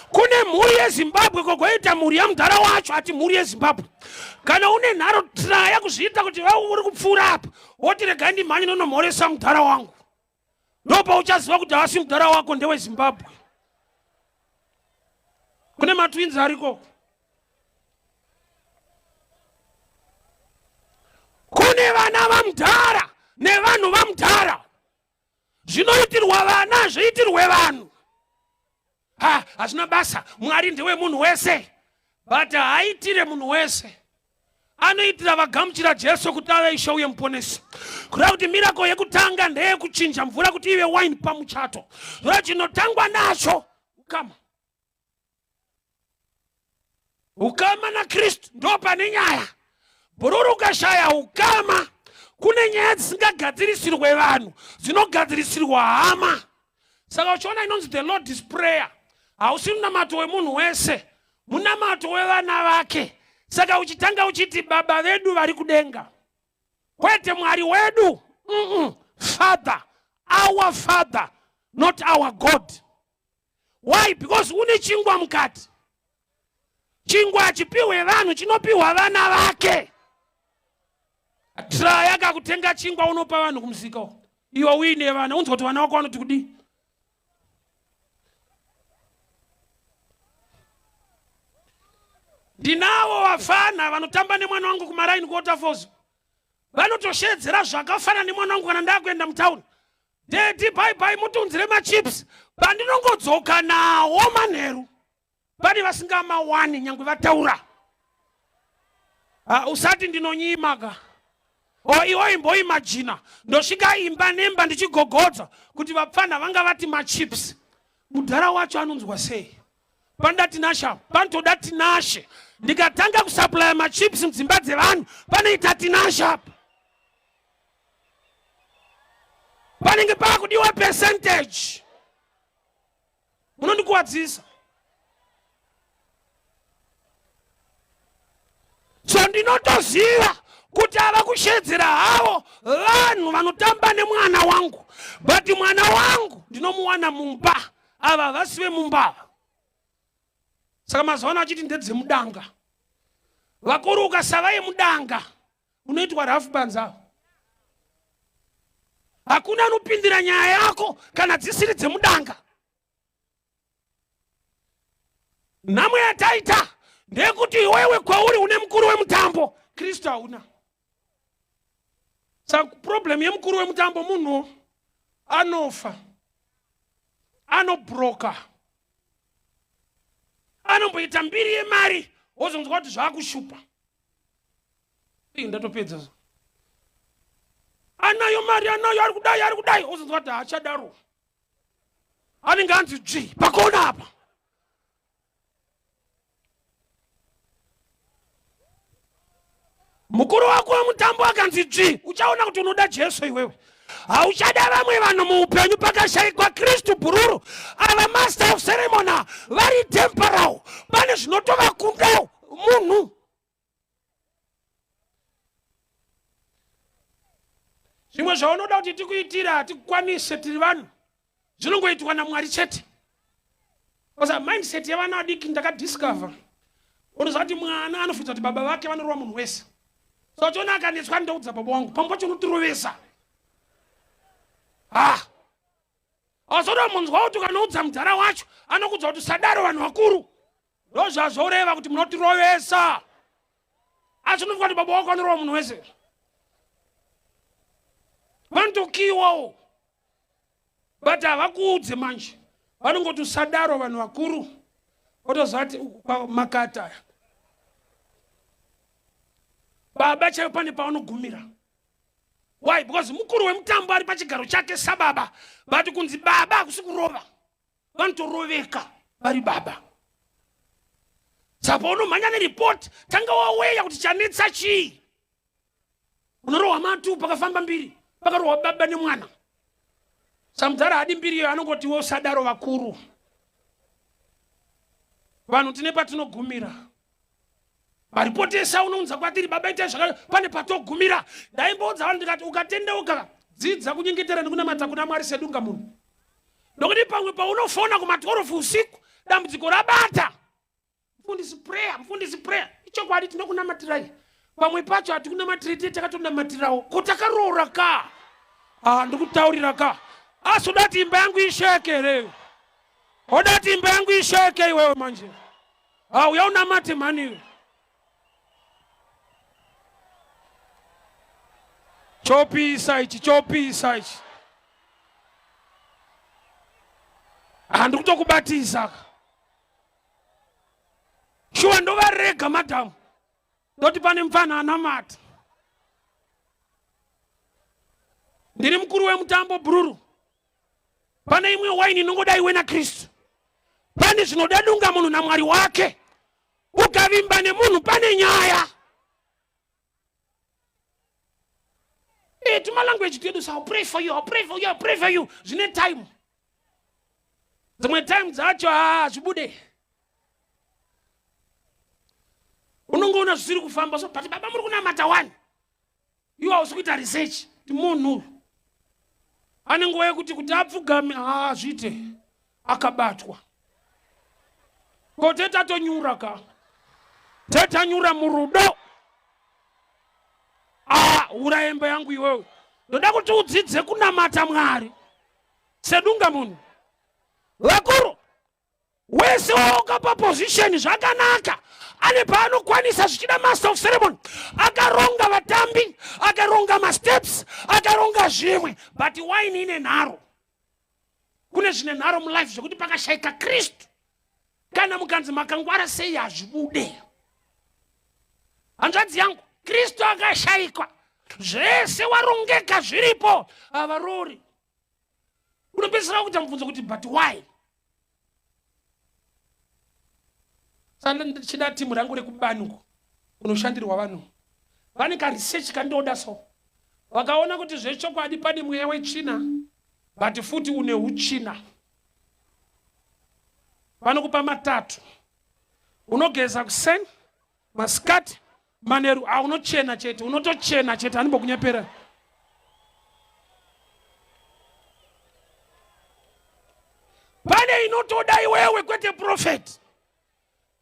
Kune mhuri yeZimbabwe kogoita mhuri yamudhara wacho ati mhuri yeZimbabwe. Kana une nharo traya kuzviita kuti wewe uri kupfuura apa, woti rega ndimhanye nonomhoresa mudhara wangu. Ndopa uchaziva kuti hasi mudhara wako ndewe Zimbabwe. Kune matwins ariko. Kune vana vamudhara nevanhu vamudhara. Zvinoitirwa vana zviitirwe vanhu. Hazvina basa, Mwari ndewe munhu wese. But haitire munhu wese. Anoitira vagamuchira Jesu kuti ave Ishe uye muponesi. Kuda kuti miracle yekutanga ndeye kuchinja mvura kuti ive wine pamuchato. Zora chinotangwa nacho ukama. Ukama na Kristu ndo pane nyaya. Bururu ukashaya ukama, kune nyaya dzisingagadzirisirwe vanhu, dzinogadzirisirwa hama. Saka uchiona inonzi the Lord is prayer. Hausi munamato wemunhu wese, munamato wevana vake. Saka uchitanga uchiti baba vedu vari kudenga, kwete Mwari wedu. Father, our Father, not our God. Why? Because une chingwa mukati. Chingwa hachipiwe vanhu, chinopiwa vana vake. Traya kakutenga chingwa unopa vanhu kumusika. Iwe uine vana, unzwa kuti vana vako vanoti kudi. Ndinawo vafana vanotamba nemwana wangu kumaraini kuWaterfalls. Vanotoshedzera zvakafana nemwana wangu kana ndakuenda mutauni. Dedi bye mutunzire machips. Pandinongodzoka nawo manheru, pane vasingamawani nyangwe vataura. Usati ndinonyimaka. Iwo imboimagina ndosvika imba nemba ndichigogodza kuti vapfana vanga vati machips. Mudhara wacho anonzwa sei? Pandati nasha, pantoda tinashe. Ndikatanga kusupply machips mudzimba dzevanhu, panoita tinasha. Panenge pakudiwa percentage. Munondikuwadzisa. So ndinotoziva kuti ava kushedzera havo vanhu vanotamba nemwana wangu. But mwana wangu ndinomuwana mumba, ava vasive mumba. Saka mazuva achiti ndedze mudanga. Vakuru ukasava yemudanga unoitwa rafu banza. Hakuna anopindira nyaya yako kana dzisiri dzemudanga. Nhamo yataita ndekuti iwewe kwauri une mukuru wemutambo, Kristu hauna. Saka problem yemukuru wemutambo munhu anofa, anobroka, anomboita mbiri yemari wozonzwa kuti zvakushupa. Ndatopedza. Anayo mari, anayo ari kudai wozonzwa kuti haachadaro. Anenge anzi dzvi pakona apa. Mukuru wako wemutambo akanzi dzvi, uchaona kuti unoda Jesu iwewe. Hauchada vamwe vanhu muupenyu pakashayikwa Kristu bururu. Ava master of ceremony vari temporal. Pane zvinotovakundawo munhu. Zvimwe zvaunoda kuti tikuitira tikukwanise tiri vanhu, zvinongoitwa naMwari chete. Kosa mindset yevana vadiki ndakadiscover. Unoziva kuti mwana anofunga kuti baba vake vanorova munhu wese. So chona akanetswa ndoudza baba wangu, pamwe chonotirovesa. Azoda munzwa kuti ukanoudza mudhara wacho anokudza kuti sadaro vanhu vakuru. ndozvazvoreva kuti munotirovesa. Asi unofunga kuti baba wako anorova munhu wese. Vanotokiwawo. But havakuudze manje. Vanongoti usadaro vanhu vakuru. Otozati makata. Baba chaiwo pane pavanogumira. Why? Because mukuru wemutambo ari pachigaro chake sababa. But kunzi baba hakusi kurova. Vanotoroveka vari baba. Saka unomhanya neripoti, tanga waweya kuti chanetsa chii. Unorohwa matu pakafamba mbiri, pakarohwa baba nemwana. Samudhara hadi mbiri iyo anongoti wo sadaro vakuru. Vanhu tine patinogumira. Maripoti esa unounza kwatiri baba ite zvakare pane patogumira. Ndaimboudza vanhu ndikati ukatendeuka dzidza kunyengetera nekunamata kuna Mwari sedunga munhu. Nokuti pamwe paunofona kuma12 usiku dambudziko rabata. Mfundisi prayer. Icho kwadi tinokunamatirai. Pamwe pacho hatikunamatirei takatonamatirawo. Kutakaroora ka. Ndikutaurira ka. Asodati imba yangu isheke leo. Odati imba yangu isheke iwewe manje. Uyaunamate mani. Chopisa ichi. Ndikutokubatiza. Shuwa ndovarega madamu. Ndoti pane mfana anamata. Ndiri mukuru wemutambo Bururu. Pane imwe waini inongoda iwe na Kristu. Pane zvinoda dunga munhu naMwari wake. Ukavimba nemunhu pane nyaya. Tuma language tedu sa I'll pray for you. Zvine time. Dzimwe time dzacho zvibude. Unongoona zvisiri kufamba so but baba muri kunamata one. Iwe usikuita research kuti munhu anenguva yekuti apfugame zvite akabatwa. Ko tetanyura ka. Tetanyura murudo. Uraembe yangu iwewe. Ndoda kuti udzidze kunamata Mwari. Sedunga munhu. Vakuru. Wese wakapa position zvakanaka. Ane paanokwanisa zvichida master of ceremony. Akaronga vatambi, akaronga ma-steps, akaronga zvimwe. But wine ine nharo. Kune zvine nharo mulife zvokuti pakashayika Kristu. Kana mukanzi makangwara sei hazvibude. Hanzvadzi yangu, Kristu akashayikwa. Zvese warongeka zviripo avarori. Unopedzisira kuti mubvunzo kuti but why? Sanda ndichida timu rangu rekubanuko kunoshandirwa vanhu. Vane ka research kandoda so. Vakaona kuti zvechokwadi pane mweya wechina but futi une uchina. Vanokupa matatu. Unogeza kuseni, masikati, maneru unochena chete, unotochena chete anombokunyepera. Pane inotoda iwewe kwete prophet.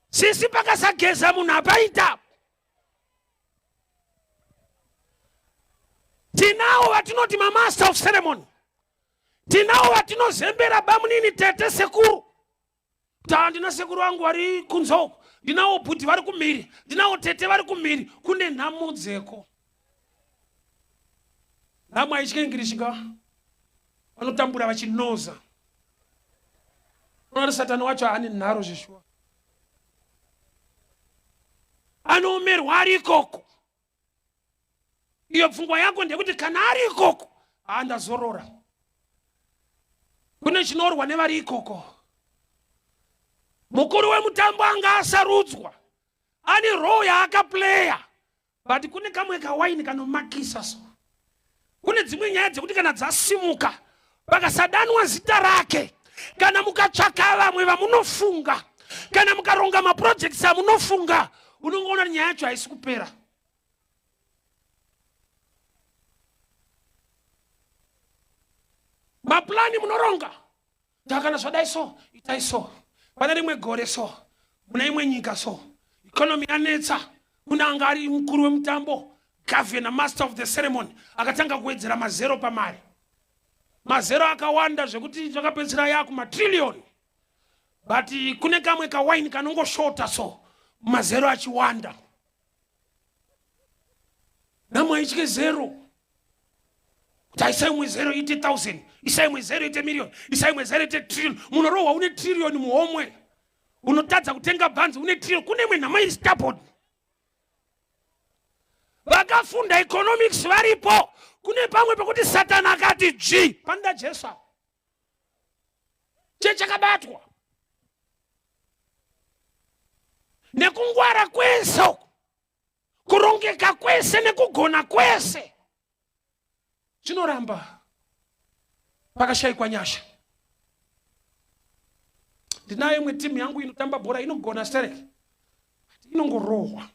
Sisi pakasageza munhu apaita. Tinawo vatinoti master of ceremony. Tinawo vatinozembera bamunini tete sekuru. Ndina sekuru wangu vari kunzoko. Ndinawo bhuti vari kumhiri. Ndinawo tete vari kumhiri. Kune nhamudzeko. Namwe aichikengirishika. Vanotambura vachinoza. Unoona Satani wacho ane nharo zvishwa. Anomerwa ari ikoko. Iyo pfungwa yako ndekuti kana ari ikoko ndazorora. Kune chinorwa nevari ikoko. Mukuru wemutambo anga asarudzwa. Ane role yaakaplaya. But kune kamwe kawaini kanomakisa so. Kune dzimwe nyaya dzekuti kana dzasimuka pakasadanwa zita rake. Kana mukatsvaka vamwe vamunofunga. Kana mukaronga maprojects amunofunga. Unongoona nyaya yacho haisi kupera. Maplani munoronga. Takana zvodai so, itai so. Pane rimwe gore so. Muna imwe nyika so. Economy yanetsa. Kuna anga ari mukuru wemutambo. Governor, master of the ceremony. Akatanga kuwedzera mazero pamari. Mazero akawanda zvekuti zvakapedzera yakuma trillion. but kune kamwe kawaini kanongoshota so mazero achiwanda. Namwe ichike zero. Taisai mwe zero ite 1,000, isai mwe zero ite million, isai mwe zero ite trillion. Munorowa une trillion muomwe. Unotadza kutenga bhanzi une trillion. Kune mwe nama iri stubborn. Vakafunda economics varipo. Kune pamwe pekuti Satana akati G panda Jesu. Chakabatwa. Nekungwara kwese. Kurongeka kwese nekugona kwese. Chinoramba. Pakashayikwa nyasha. Ndinayo imwe timu yangu inotamba bhora inogona stereke. Inongorohwa.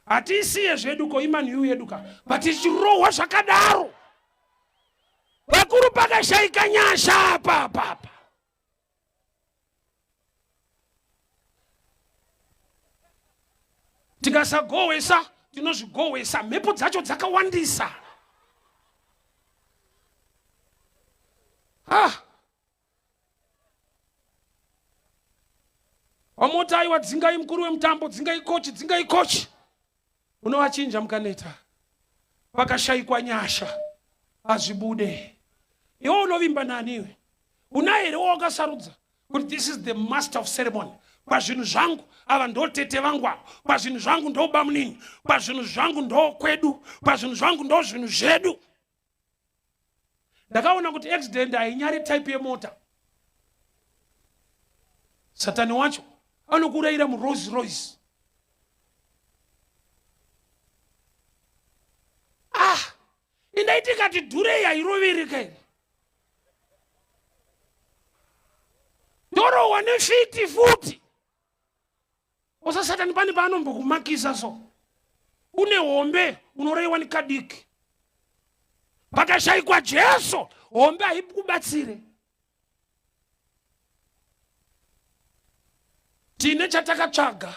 Hatisiye zvedu ko imani yu yeduka. But ichirohwa zvakadaro. Vakuru pakashayika nyasha apa. Tikasagowesa, tinozvigowesa. Mhepo dzacho dzakawandisa. Wamota aiwa dzingai mkuru wemutambo, dzingai kochi. Unovachinja mukaneta. Pakashayikwa nyasha. Azvibude. Iwo unovimba naniwe. Unaere wakasarudza. But this is the master of ceremony. Pazvinhu zvangu ava ndo tete vangu. Pazvinhu zvangu ndo bamunini. Pazvinhu zvangu ndo kwedu. Pazvinhu zvangu ndo zvinhu zvedu. Ndakaona kuti accident hainyari type yemota. Satani wacho anokurayira mu Rolls Royce. Indaitika kuti dhure yairovereka. Ndorohwa nefiti futi. Osa Satani pane paanombokumakisa so. Une hombe unoreiwa nikadiki. Pakashayikwa Jesu, hombe haikubatsire. Tine chatakatsvaga.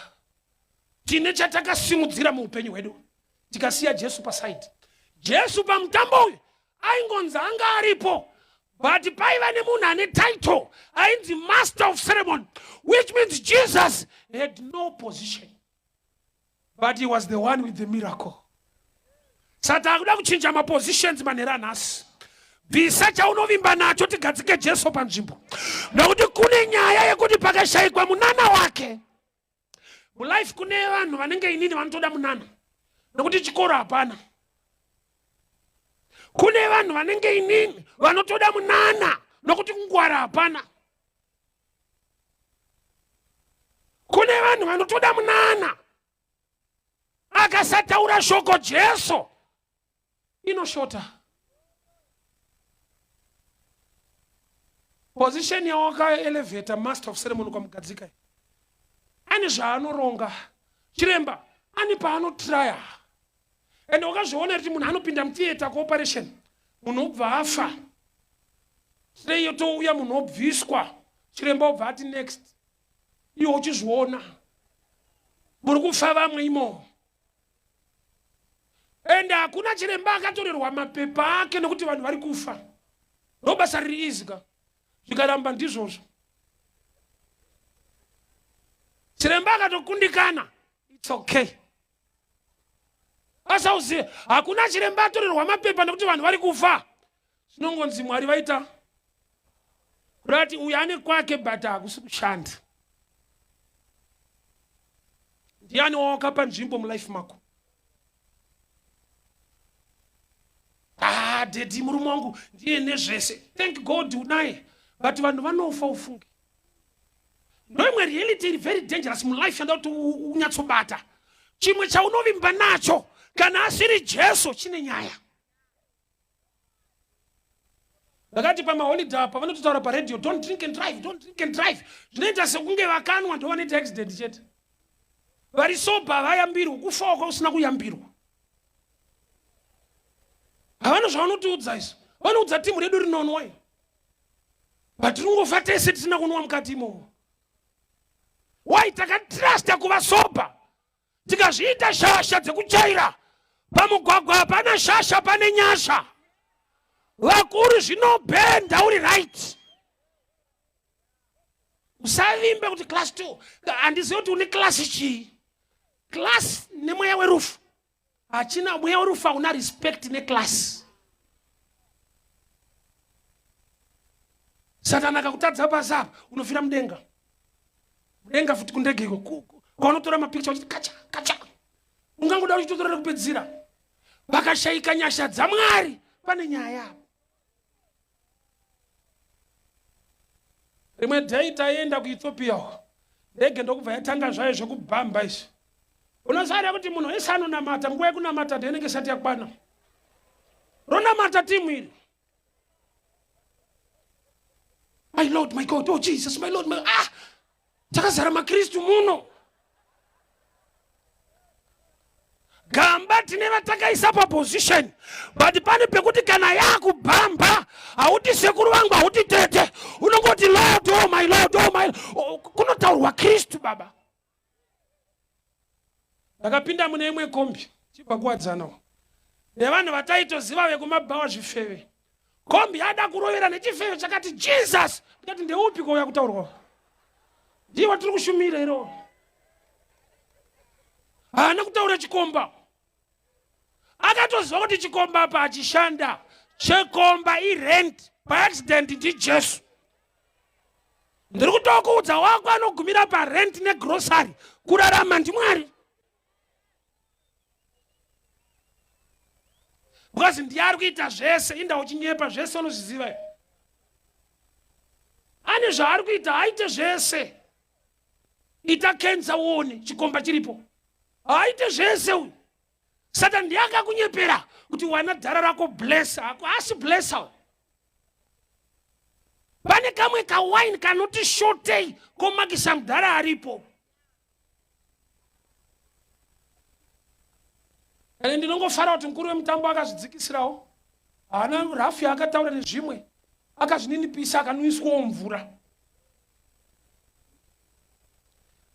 Tine chatakasimudzira muupenyu hwedu. Tikasiya Jesu paside. Jesu pamutambo uyu aingonzi anga aripo. But paiva nemunhu ane title ainzi master of ceremony, which means Jesus had no position. But he was the one with the miracle. Sata akuda kuchinja ma positions manera nhasi. Bvisa chaunovimba nacho tigadzike Jesu panzvimbo. Nokuti kune nyaya yekuti pakashayikwa munana wake. Mulife kune vanhu vanenge inini vanotoda munana. Nokuti chikoro hapana. Kune vanhu vanenge inini vanotoda munana. Nokuti kungwara hapana. Kune vanhu vanotoda munana. Akasataura shoko Jesu inoshota. Position yawaka elevator master of ceremony kwa mugadzika. Ani zvaanoronga. Chiremba ani paanotraya. And wakazviona kuti munhu anopinda mutheater cooperation. Munhu obva afa. Sei yotouya munhu obviswa. Chiremba obva ati next. Iwo uchizviona. Muri kufa vamwe imo. And hakuna chiremba akatorerwa mapepa ake nekuti vanhu vari kufa. Robasa riri izika. Zvikaramba ndizvozvo. Chiremba akatokundikana. It's okay. Asauziye, hakuna chiremba atorerwa mapepa nekuti vanhu vari kufa. Zvinongonzi Mwari vaita. Kurati uyu ane kwake but hakusi kushanda. Ndiani wawakapa nzvimbo mulife mako? Dedi murume wangu ndiye nezvese. Thank God unaye. But vanhu vanofa ufunge. Ndoimwe reality iri very dangerous mulife yanda kuti unyatsobata. Chimwe chaunovimba nacho kana asiri Jesu chine nyaya. Vakati pamaholiday apa vanototaura paradio, don't drink and drive, don't drink and drive. Zvinoita sekunge vakanwa ndo vanoita accident chete. Vari sober vayambirwa, kufa usina kuyambirwa. Havana zvavanotiudza izvo. Vanoudza timu redu rinonwa. But ringofa tese tisina kunwa mukati imomo. Why takatrusta kuva sober? Tikazviita shasha dzekuchaira. Pamugwagwa hapana shasha pane nyasha. Vakuru zvinobhenda uri right. usavimbe kuti class 2 handizivi kuti une klasi chii. Class nemweya werufu. Hachina mweya werufu hauna respect neclass. Satana akakutadza pasapa unofira mudenga. Mudenga futi kundegeko. Kwaunotora mapicture uchiti kacha kacha. Ungangoda uchitotorera kupedzira. Vakashayika nyasha dzaMwari pane nyaya. Rimwe day taenda kuEthiopia. Ndege ndokubva yatanga zvayo zvekubhamba izvi. Unoziva kuti munhu wese anonamata nguva yekunamata ndenenge isati yakwana. Ronamata timu iri. My Lord, my God, oh Jesus, my Lord, my takazara maKristu muno. Gamba tine vatakaisa paposition, but pane pekuti kana yakubhamba hauti sekuru vangu hauti tete, unongoti Lord, oh my Lord, oh my Lord. Kunotaurwa Kristu baba. Ndakapinda mune imwe kombi chibva kuwadzana nevanhu vataitoziva vekumabhawa zvifeve. Kombi yada kurovera nechifeve chakati Jesus. Ndikati ndeupi kwauya kutaurwa? Ndiye watiri kushumira iro. Haana kutaura chikomba. Akatoziva kuti chikomba apa hachishanda. Chikomba irent by accident ndi Jesu. Ndiri kutokuudza wako anogumira parent negrocery kurarama ndi Mwari. Because ndiyari kuita zvese inda uchinyepa zvese unozviziva. Ane zvaari kuita aite zvese. Ita kenza uone chikomba chiripo. Aite zvese uyu. Satan ndiyakakunyepera kuti wana dhara rako bless asi bless awo. Pane kamwe kawine kanoti shortei komakisa mudhara aripo. Ane ndinongofara kuti mukuru wemutambo akazvidzikisirawo. Haana rafi akataura nezvimwe. Akazvininipisa akanwiswawo mvura.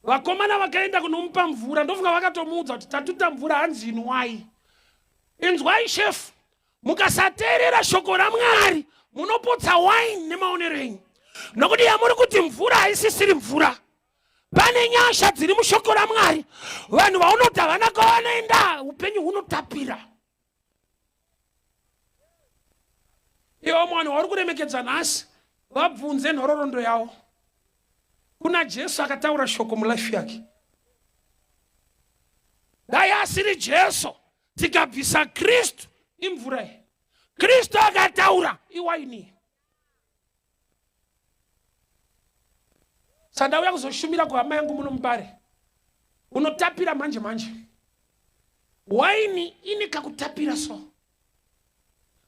Vakomana vakaenda kunomupa mvura ndofunga vakatomuudza kuti tatuta mvura hanzi inwai. Inzwai shefu, mukasateerera shoko raMwari munopotsa wine nemaonero enyu. Nokuti yamuri kuti mvura haisisiri mvura. Pane nyasha dziri mushoko raMwari. Vanhu vaunoti havana kwavanoenda upenyu hunotapira. Iwo mwana vari kuremekedza nhasi vabvunze nhororondo yavo. Kuna Jesu akataura shoko mulife yake. Dai asiri Jesu tikabvisa Kristu imvura. Kristu akataura iwaini. Sandauya kuzoshumira kuhama yangu muno mubare. Unotapira manje manje. Waini inika kutapira so.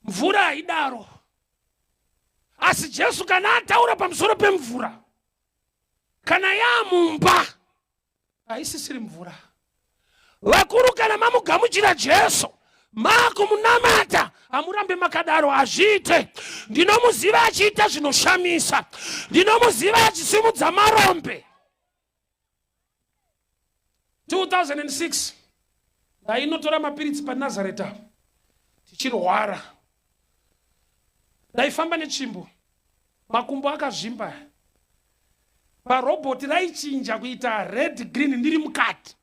Mvura haidaro. Asi Jesu kana ataura pamusoro pemvura. Kana yamumba haisisiri mvura. Vakuru kana mamugamuchira Jesu makumunamata hamurambe makadaro azviite. Ndinomuziva achiita zvinoshamisa. Ndinomuziva achisimudza marombe. 2006 ndainotora mapiritsi paNazareta tichirwara. Ndaifamba nechimbo makumbo akazvimba. Paroboti raichinja kuita red green ndiri mukati.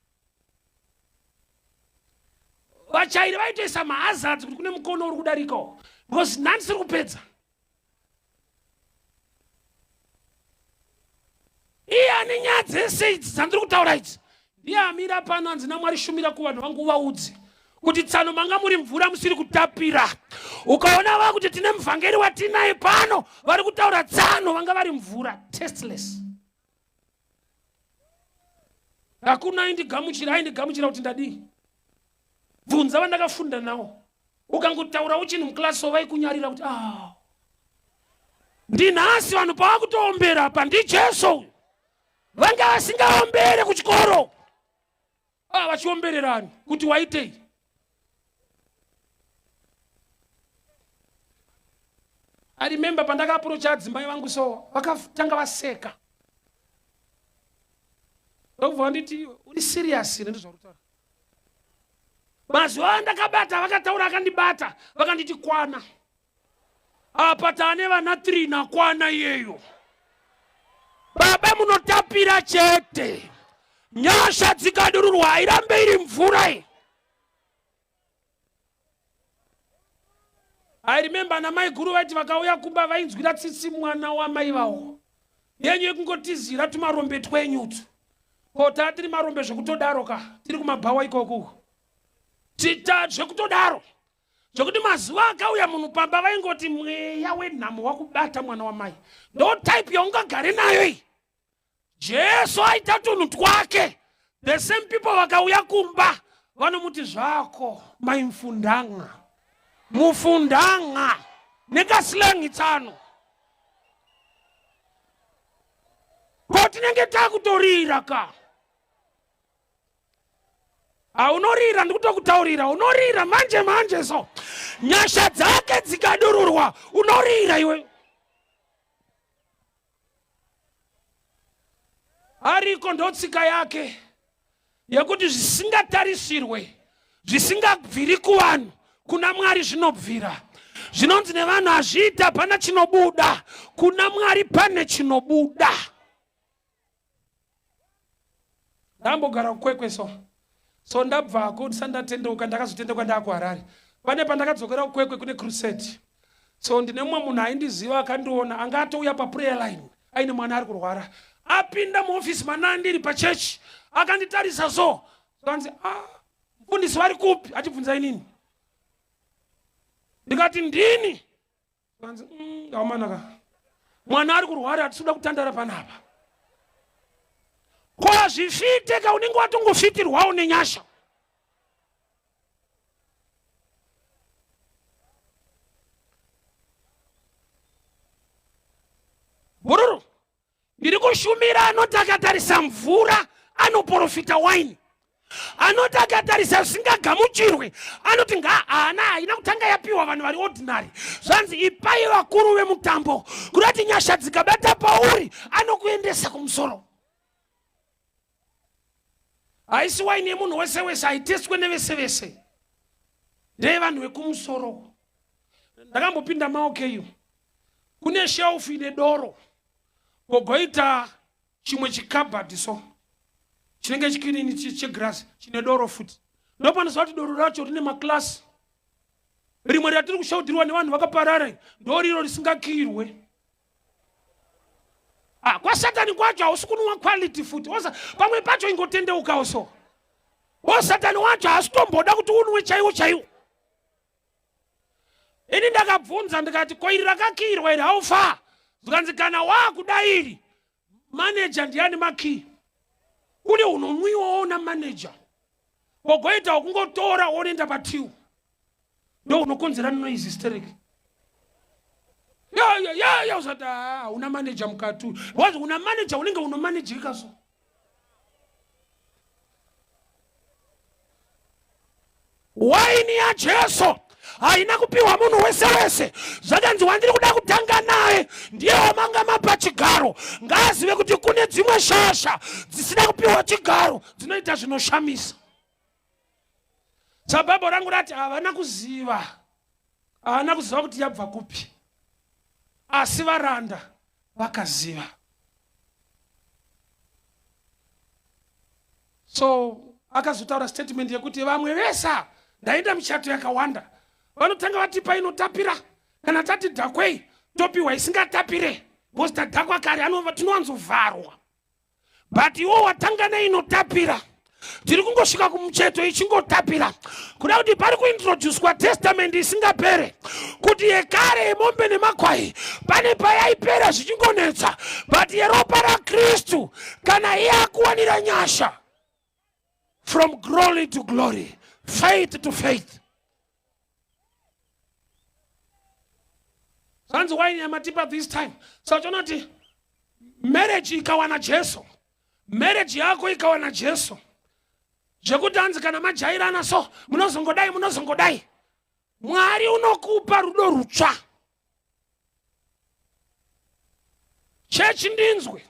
Vachairi vaitoisa mahazards kuti kune mukono uri kudarikawo. Because nani siri kupedza. Iye ane nyaya dzese idzi dzandiri kutaura idzi. Ndiye amira pano hanzi naMwari shumira kuvanhu vangu vaudze kuti tsano manga muri mvura musiri kutapira. Ukaona va kuti tine muvhangeri watinaye pano vari kutaura tsano vanga vari mvura tasteless. Hakuna aindigamuchira kuti ndadii. Bvunza vandakafunda nawo. Ukangotaura uchini muklasi vaikunyarira kuti ndinhasi vanhu pavakutombera apa ndiJesu. Vanga vasingaombere kuchikoro. Vachiombererani kuti waitei. I remember pandakaapproacha adzimbai vangu so vakatanga vaseka. Ndobva nditi uri serious ere ndizvarutaura. Mazuva andakabata vakataura akandibata vakanditi kwana. Apa tane vana 3 nakwana iyeyo. baba munotapira chete. Nyasha dzikadururwa irambe iri mvura. I remember na mai guru vaiti vakauya kumba vainzwira tsitsi mwana wamai vavo. Yenyu yekungotizira tumarombe twenyutu. Kota tiri marombe zvekutodaro ka. Tiri kumabhawa ikoko. Tita zvekutodaro. Zvokuti mazuva akauya munhu pamba vaingoti mweya wenhamo wakubata mwana wamai. Ndo type yaungagare nayo iyi. Jesu aita tunhu twake. The same people vakauya kumba vanomuti zvako maimfundanga. Mufundanga. Nekaslengi tsano. Koti nenge takutorira ka. Unorira ndikutokutaurira. Unorira manje so. Nyasha dzake dzikadururwa. Unorira iwe. Ariko ndotsika yake. Yekuti zvisingatarisirwe. Zvisingabviri kuvanhu. Kuna Mwari zvinobvira. Zvinonzi nevanhu azviita pana chinobuda. Kuna Mwari pane chinobuda. Ndambogara kukwekwe so ndabva sandatendeuka ndakazotendeuka ndakuHarare. Pane pandakadzokera kukwekwe kune crusade. So ndine mumwe munhu aindiziva akandiona anga atouya paprayer line aine mwana ari kurwara. Apinda muofisi mana ndiri pachechi akanditarisa so. Kanzi mfundisi vari kupi? Achibvunza inini. Ndikati ndini. Kanzi aumanaka. Mwana ari kurwara atisuda kutandara panapa. Kwa zvifite ka unenge watongofitirwawo nenyasha. Bururu. Ndiri kushumira anotakatarisa mvura anoprofita wine. Anotakatarisa zvisingagamuchirwe anoti haana haina kutanga yapiwa vanhu vari ordinary. Zvanzi ipai vakuru vemutambo kuti nyasha dzikabata pauri anokuendesa kumusoro. Haisi wine yemunhu wese wese haiteswe nevese vese. Ndevanhu vekumusoro. Ndakambopinda maokeyo. Kune shelf ine doro. Kogoita chimwe chikabhadhi so. Chinenge chikirini chegrass chine doro futi. Ndopanozwa kuti doro racho rine maklasi. Rimwe ratiri kushautirwa nevanhu vakaparara ndoriro risingakirwe. Kwa Satani kwacho hausi kunwa quality futi. Pamwe pacho ingotendeukawo so. Satani wacho hasitomboda kuti unwe chaiwo. Ini ndakabvunza ndikati ko iri rakakirwa iri haufa. Zvikanzi kana wakudairi manager ndiani maki. Kune unomwiwa na manager. Kogoita ukungotora onenda patiu. Ndo unokonzera noise hysteric. Ya usata una manager mkatu. Wazi una manager unenge unomanagika so. Waini ya Jesu haina kupiwa munhu wese wese. Zvakanzi wandiri kuda kutanga naye ndiye wamanga mapa chigaro. Ngazive kuti kune dzimwe shasha dzisina kupiwa chigaro dzinoita zvinoshamisa. Sababo rangu rati havana kuziva. Havana kuziva kuti yabva kupi. Asi varanda vakaziva. So akazotaura statement yekuti vamwe vesa ndaenda michato yakawanda. Vanotanga vati painotapira kana tati dhakwei topiwa isingatapire. Bosta dhakwa kare anova tinowanzovharwa. But iwo watanga neinotapira. Tiri kungosvika kumucheto ichingotapira. Kuda kuti pari kuintroducwa testament isingapere. Kuti yekare yemombe nemakwai pane payaipera zvichingonetsa. But yeropa raKristu kana iye akuwanira nyasha. From glory to glory. Faith to faith. Sanzi wine yamatipa this time. So chonoti marriage ikawana Jesu. Marriage yako ikawana Jesu. Zvekuti hanzi kana majairana so munozongodai. Mwari unokupa rudo rutsva. Church ndinzwe.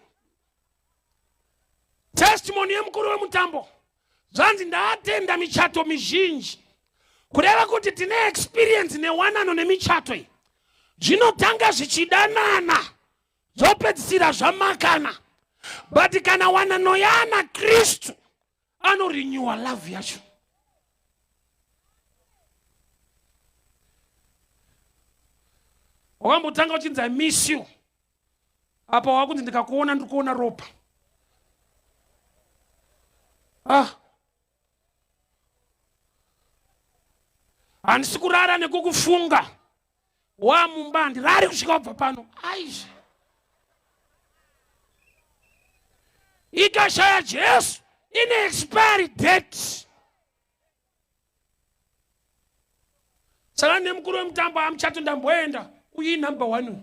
Testimony yemukuru wemutambo. Zvanzi ndaatenda michato mizhinji. Kureva kuti tine experience newanano nemichato iyi. Zvinotanga zvichidanana. Zopedzisira zvamakana. But kana wananoyana Kristu anorenewa love yacho. Wakambotanga uchinzi I miss you. Apa wakunzi ndikakuona ndikuona ropa. Handisi kurara nekukufunga. Wamumba ndirari kusvika kubva pano. Aizve. Ikashaya Jesu ine expiry date. Saka nemukuru wemutambo amuchato ndamboenda. Uyi number 1.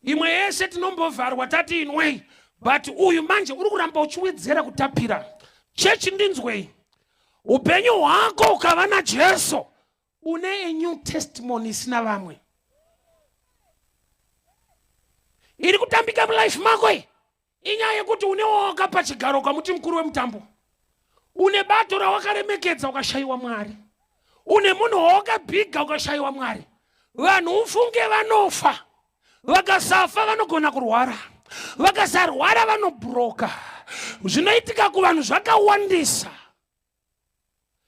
Imwe yese tinombovharwa tati inwei. But uyu manje uri kuramba uchiwedzera kutapira. Chechi ndinzwei. Upenyu hwako ukava naJesu une a new testimony isina vamwe. Iri kutambika mulife mako inyaya yekuti une wawaka pachigaro kamuti mukuru wemutambo. Une bato rawakaremekedza ukashayiwa Mwari. Une munhu wawakabhiga ukashayiwa Mwari. Vanhu ufunge vanofa. Vakasafa vanogona kurwara. Vakasarwara vanobroka. Zvinoitika kuvanhu zvakawandisa.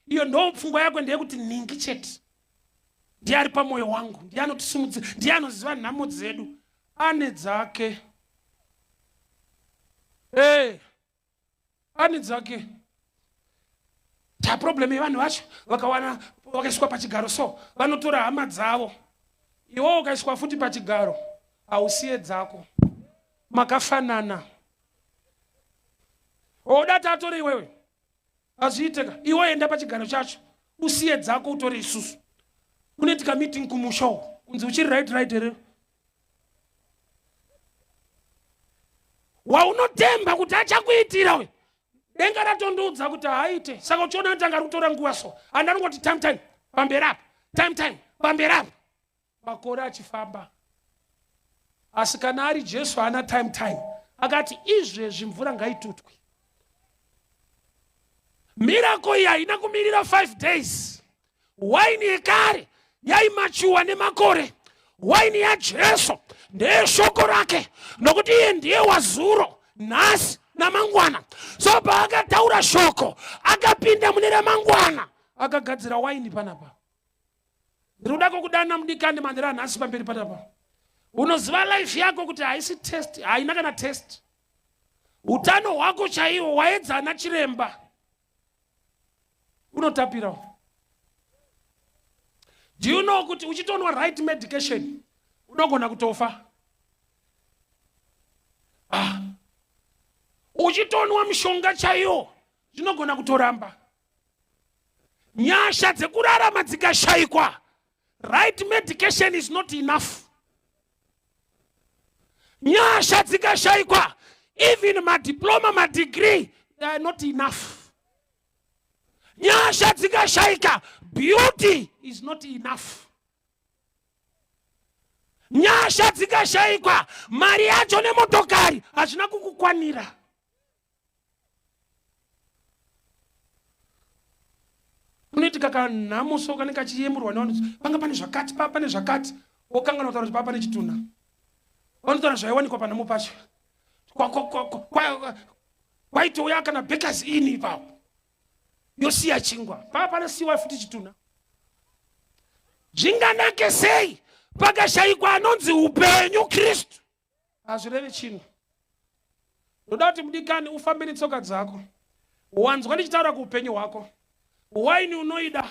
Iyo ndo pfungwa yako ndeyekuti ningi chete. Ndiye ari pamoyo wangu. Ndiye anotisimudza. Ndiye anoziva nhamo dzedu. Ane dzake. Ane dzake. Problem yevanhu vacho vakawana vakaiswa pachigaro so vanotora hama dzavo. Iwo ukaiswa futi pachigaro hausiye dzako. Makafanana. Odati atore iwewe. Azviiteka. Iwe enda pachigaro chacho. Usiye dzako utore isusu. Kunoitika meeting kumusha. Unzi uchiri right here. Waunotemba kuti achakuitira we. Denga ratondoudza kuti haite. Saka uchiona kuti angarutora nguva so. Andarongoti time. Pamberi apa. Time. Pamberi apa. Makore achifamba. Asi kana ari Jesu ana time. Akati izvezvi mvura ngaitutwe. Miracle iyi haina kumirira 5 days. Waini yekare yaimachiwa nemakore. Waini yaJesu ndeyeshoko rake. Nokuti iye ndiye wazuro, nhasi namangwana. So paakataura shoko akapinda mune ramangwana akagadzira waini panapa. Ndinoda kukudana mudikani mandira nhasi pamberi panapa. Unoziva life yako kuti haisi test, haina kana test. Utano hwako chaiwo waedzana chiremba. Unotapira. Do you know kuti uchitonwa right medication unogona kutofa? Uchitonwa mishonga chaiyo zvinogona kutoramba. Nyasha dzekurarama dzikashayikwa, right medication is not enough. Nyasha dzikashayikwa, even madiploma, madegree, they are not enough. Nyasha dzikashayika, beauty is not enough. Nyasha dzikashayikwa, mari yacho nemotokari hazvina kukukwanira. Kunoitika kanhamo so kanenge kachiyemurwa nevanhu panga pane zvakati pane zvakati wokangana kutaura kuti pane chituna. Vanotaura zvaiwanikwa panhamo pacho. Kwaitouya kana Bakers Inn ipapo. Yosiya chingwa. Pane siwa futi chituna. Zvinganake sei pakashayikwa anonzi upenyu Kristu. Hazvirevi chinhu. Ndoda kuti mudikani ufambe netsoka dzako. Wanzwa ndichitaura kuupenyu hwako. Waini unoida.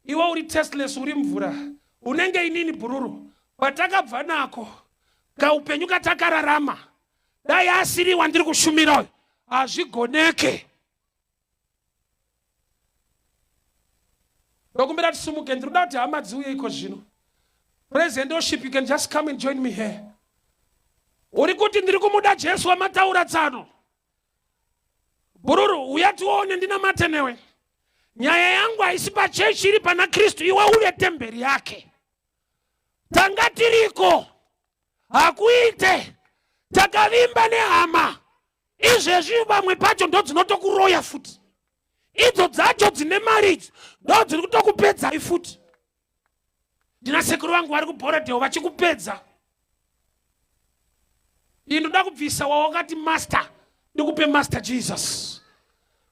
Iwe uri tasteless, uri mvura. Unenge inini bururu. Patakabva nako kaupenyu katakararama. Dai asiri wandiri kushumira. Hazvigoneke. Dokumbira tisumuke ndinoda kuti hama dziuye iko zvino. Praise and worship, you can just come and join me here. Uri kuti ndiri kumuda Jesu wamataura tsano. Bururu uyatione ndina matenewe. Nyaya yangu haisi pachechi iri pana Kristu, iwe uye temberi yake. Tangatiriko hakuite takavimba nehama. Izvezvi vamwe pacho ndo dzinotokuroya futi. Idzo dzacho dzine mari ndo dziri kutokupedza ifuti. Ndina sekuru vangu vari kubhora dheo vachikupedza. Inoda kubvisa wawakati master, ndikupe Master Jesus.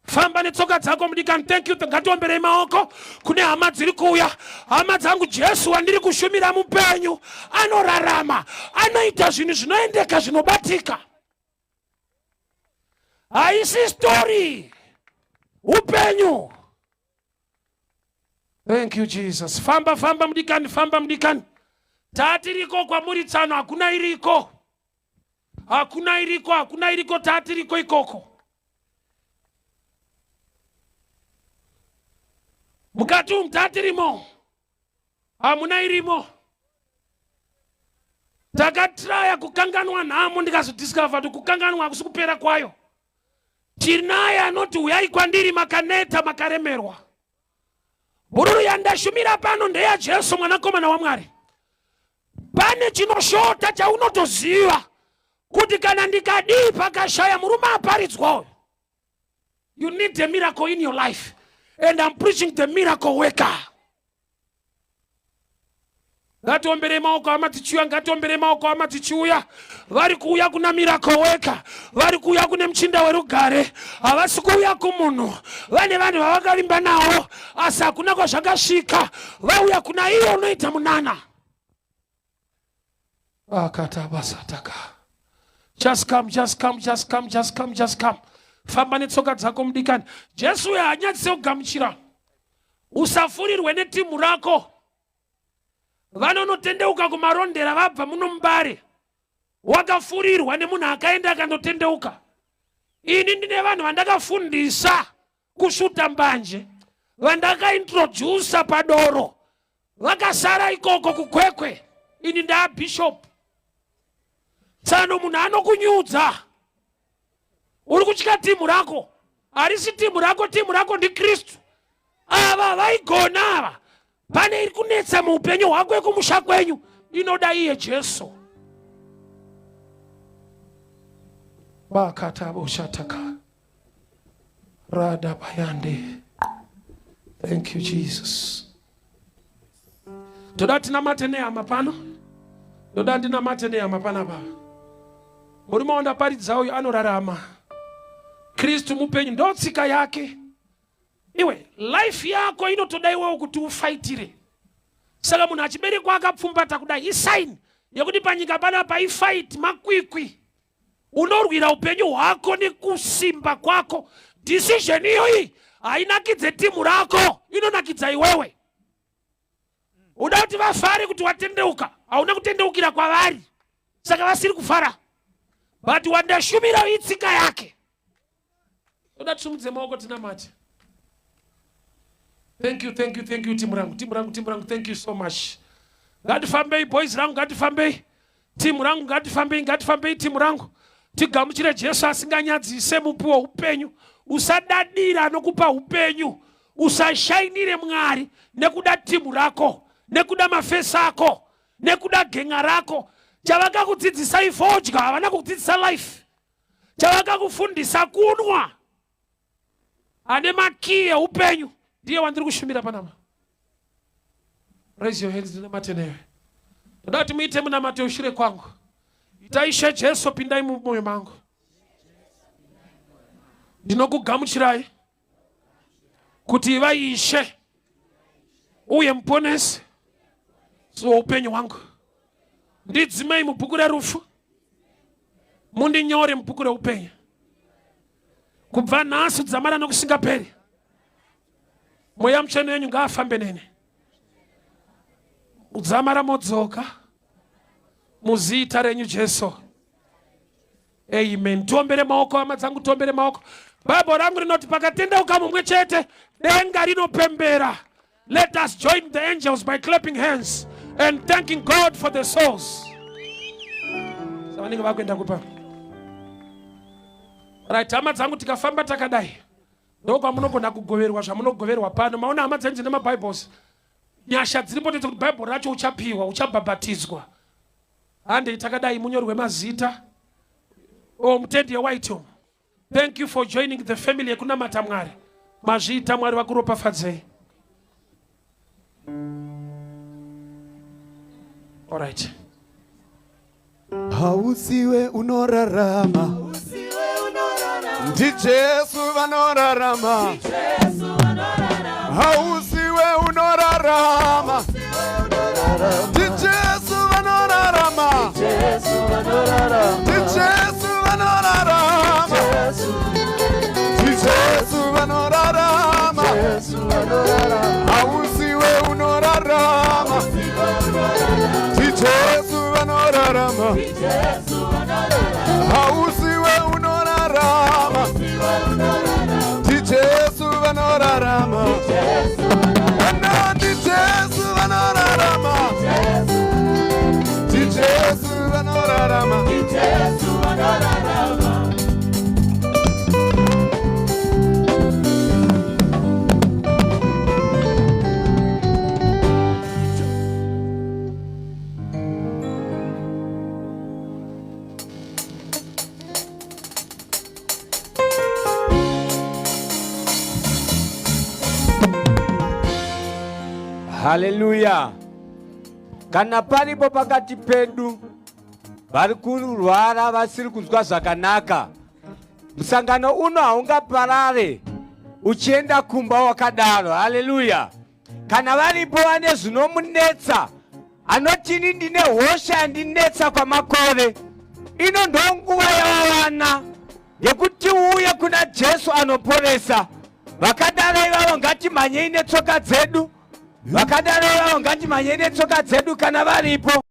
Famba netsoka dzako mudikani. Thank you. Ngatiomberei maoko kune hama dziri kuuya. Hama dzangu, Jesu wandiri kushumira mupenyu anorarama, anoita zvinhu zvinoendeka, zvinobatika. Haisi story, upenyu. Thank you Jesus. Famba mudikani, famba mudikani. Tatiriko kwamuri tsano, hakuna iriko. Hakuna iriko, tatiriko ikoko. Mukati umtatirimo, hamuna irimo. Takatraya kukanganwa nhamo, ndikazodiscover kuti kukanganwa hakusi kupera kwayo. Tinaye anoti uyai kwandiri makaneta makaremerwa. Bururu yandashumira pano ndeya Jesu mwanakomana wa Mwari. Pane chinoshota chaunotoziva kuti kana ndikadii pakashaya murume aparidzwayo. You need a miracle in your life. And I'm preaching the miracle worker. Ngatiomberei maoko hama tichiuya, ngatiomberei maoko hama tichiuya. Vari kuuya kuna miracle worker. Vari kuuya kune muchinda werugare. Havasi kuuya kumunhu. Vane vanhu vavakarimba navo asi hakuna kwazvakasvika. Vauya kuna iye unoita munana. Akatabasataka. Just come. Famba netsoka dzako mudikani. Jesu haanyadzise kugamuchira. Usafurirwe netimu rako. Vanonotendeuka kumarondera vabva muno mubare. Wakafurirwa nemunhu akaenda akandotendeuka. Ini ndine vanhu vandakafundisa kusvuta mbanje, vandakaintrodusa padoro, vakasara ikoko kukwekwe. Ini ndaa bishop. Tsano munhu anokunyudza. Uri kuchika timu rako. Harisi timu rako ndi Kristu. Ava vaigona ava. Pane iri kunetsa muupenyu hwako ekumusha kwenyu. Inoda iye Jesu. Bakatabo shataka. Rada bayande. Thank you Jesus. Toda tinamate nehama pano. Toda tinamate nehama pana baba. Murume wandaparidza uyu anorarama. Kristu mupenyu ndo tsika yake. Iwe life yako inotoda iwewe kuti ufaitire. Saka munhu achiberekwa akapfumbata kudai isign yekuti panyika panapa ifight makwikwi. Unorwira upenyu hwako nekusimba kwako. Decision iyoyi hainakidze timu rako, inonakidza iwewe. Uda kuti vafare kuti watendeuka, hauna kutendeukira kwavari. Saka vasiri kufara. But wandashumira itsika yake. Uda tusumudze maoko tinamate. Thank you timu rangu, thank you so much. Ngatifambei boys rangu, ngatifambei. Timu rangu, ngatifambei timu rangu. Tigamuchire Jesu asinganyadzise mupuwo upenyu. Usadadira nokupa upenyu. Usashainire Mwari nekuda timu rako, nekuda mafesa ako, nekuda genga rako. Chavakakudzidzisa ifodya, havana kukudzidzisa life. Chavakakufundisa kunwa. Ane makiye upenyu. Ndiye wandiri kushumira panapa. Raise your hands ndinamate newe. Todati muite munamate ushure kwangu. Itaishe Jesu pindai mumoyo mangu. Ndinokugamuchirai kuti vaishe uye muponesi so upenyu wangu. Ndidzimei mubhuku rerufu, mundinyore mubhuku reupenyu. Kubva nhasi kudzamara nokusingaperi. Mweya mutsvene wenyu ngaafambe nene. Udzamara modzoka muzita renyu Jesu. Amen. Tuombere maoko hama dzangu, tuombere maoko. Bhaibheri rangu rinoti pakatendeuka mumwe chete denga rinopembera. Let us join the angels by clapping hands and thanking God for the souls. Savanenge vakuenda kupa. Right, hama dzangu tikafamba takadai. Ndokwa munogona kugoverwa zvamunogoverwa pano. Maona hama dzenje nemaBhibheri. Nyasha dziripo kuti Bhaibheri racho uchapiwa, uchabhabhatidzwa. Hande takadai munyorwe mazita. Oh, mutende white. Thank you for joining the family yekunamata Mwari. Mazvita Mwari vakuropafadzei. All right. hausiwe unorarama, ndi Jesu vanorarama, hausiwe unorarama, ndi Jesu vanorarama, ndi Jesu vanorarama, ndi Jesu vanorarama, hausiwe unorarama, ndi Jesu vanorarama, hausiwe unorarama, ndi Jesu vanorarama, ndi Jesu vanorarama, ndi Jesu vanorarama, ndi Jesu vanorarama. Haleluya. Kana palipo pakati pedu vari kurwara vasiri kunzwa zvakanaka, msangano uno haungaparare uchienda kumba wakadaro. Haleluya. Kana varipo vane zvinomunetsa, anotini ndine hosha yandinetsa kwamakore, ino ndo nguva yavana yekuti uye kuna Jesu anoporesa. Vakadaro ivavo ngatimhanyei netsoka dzedu, vakadaro ivavo ngatimhanyei netsoka dzedu kana varipo.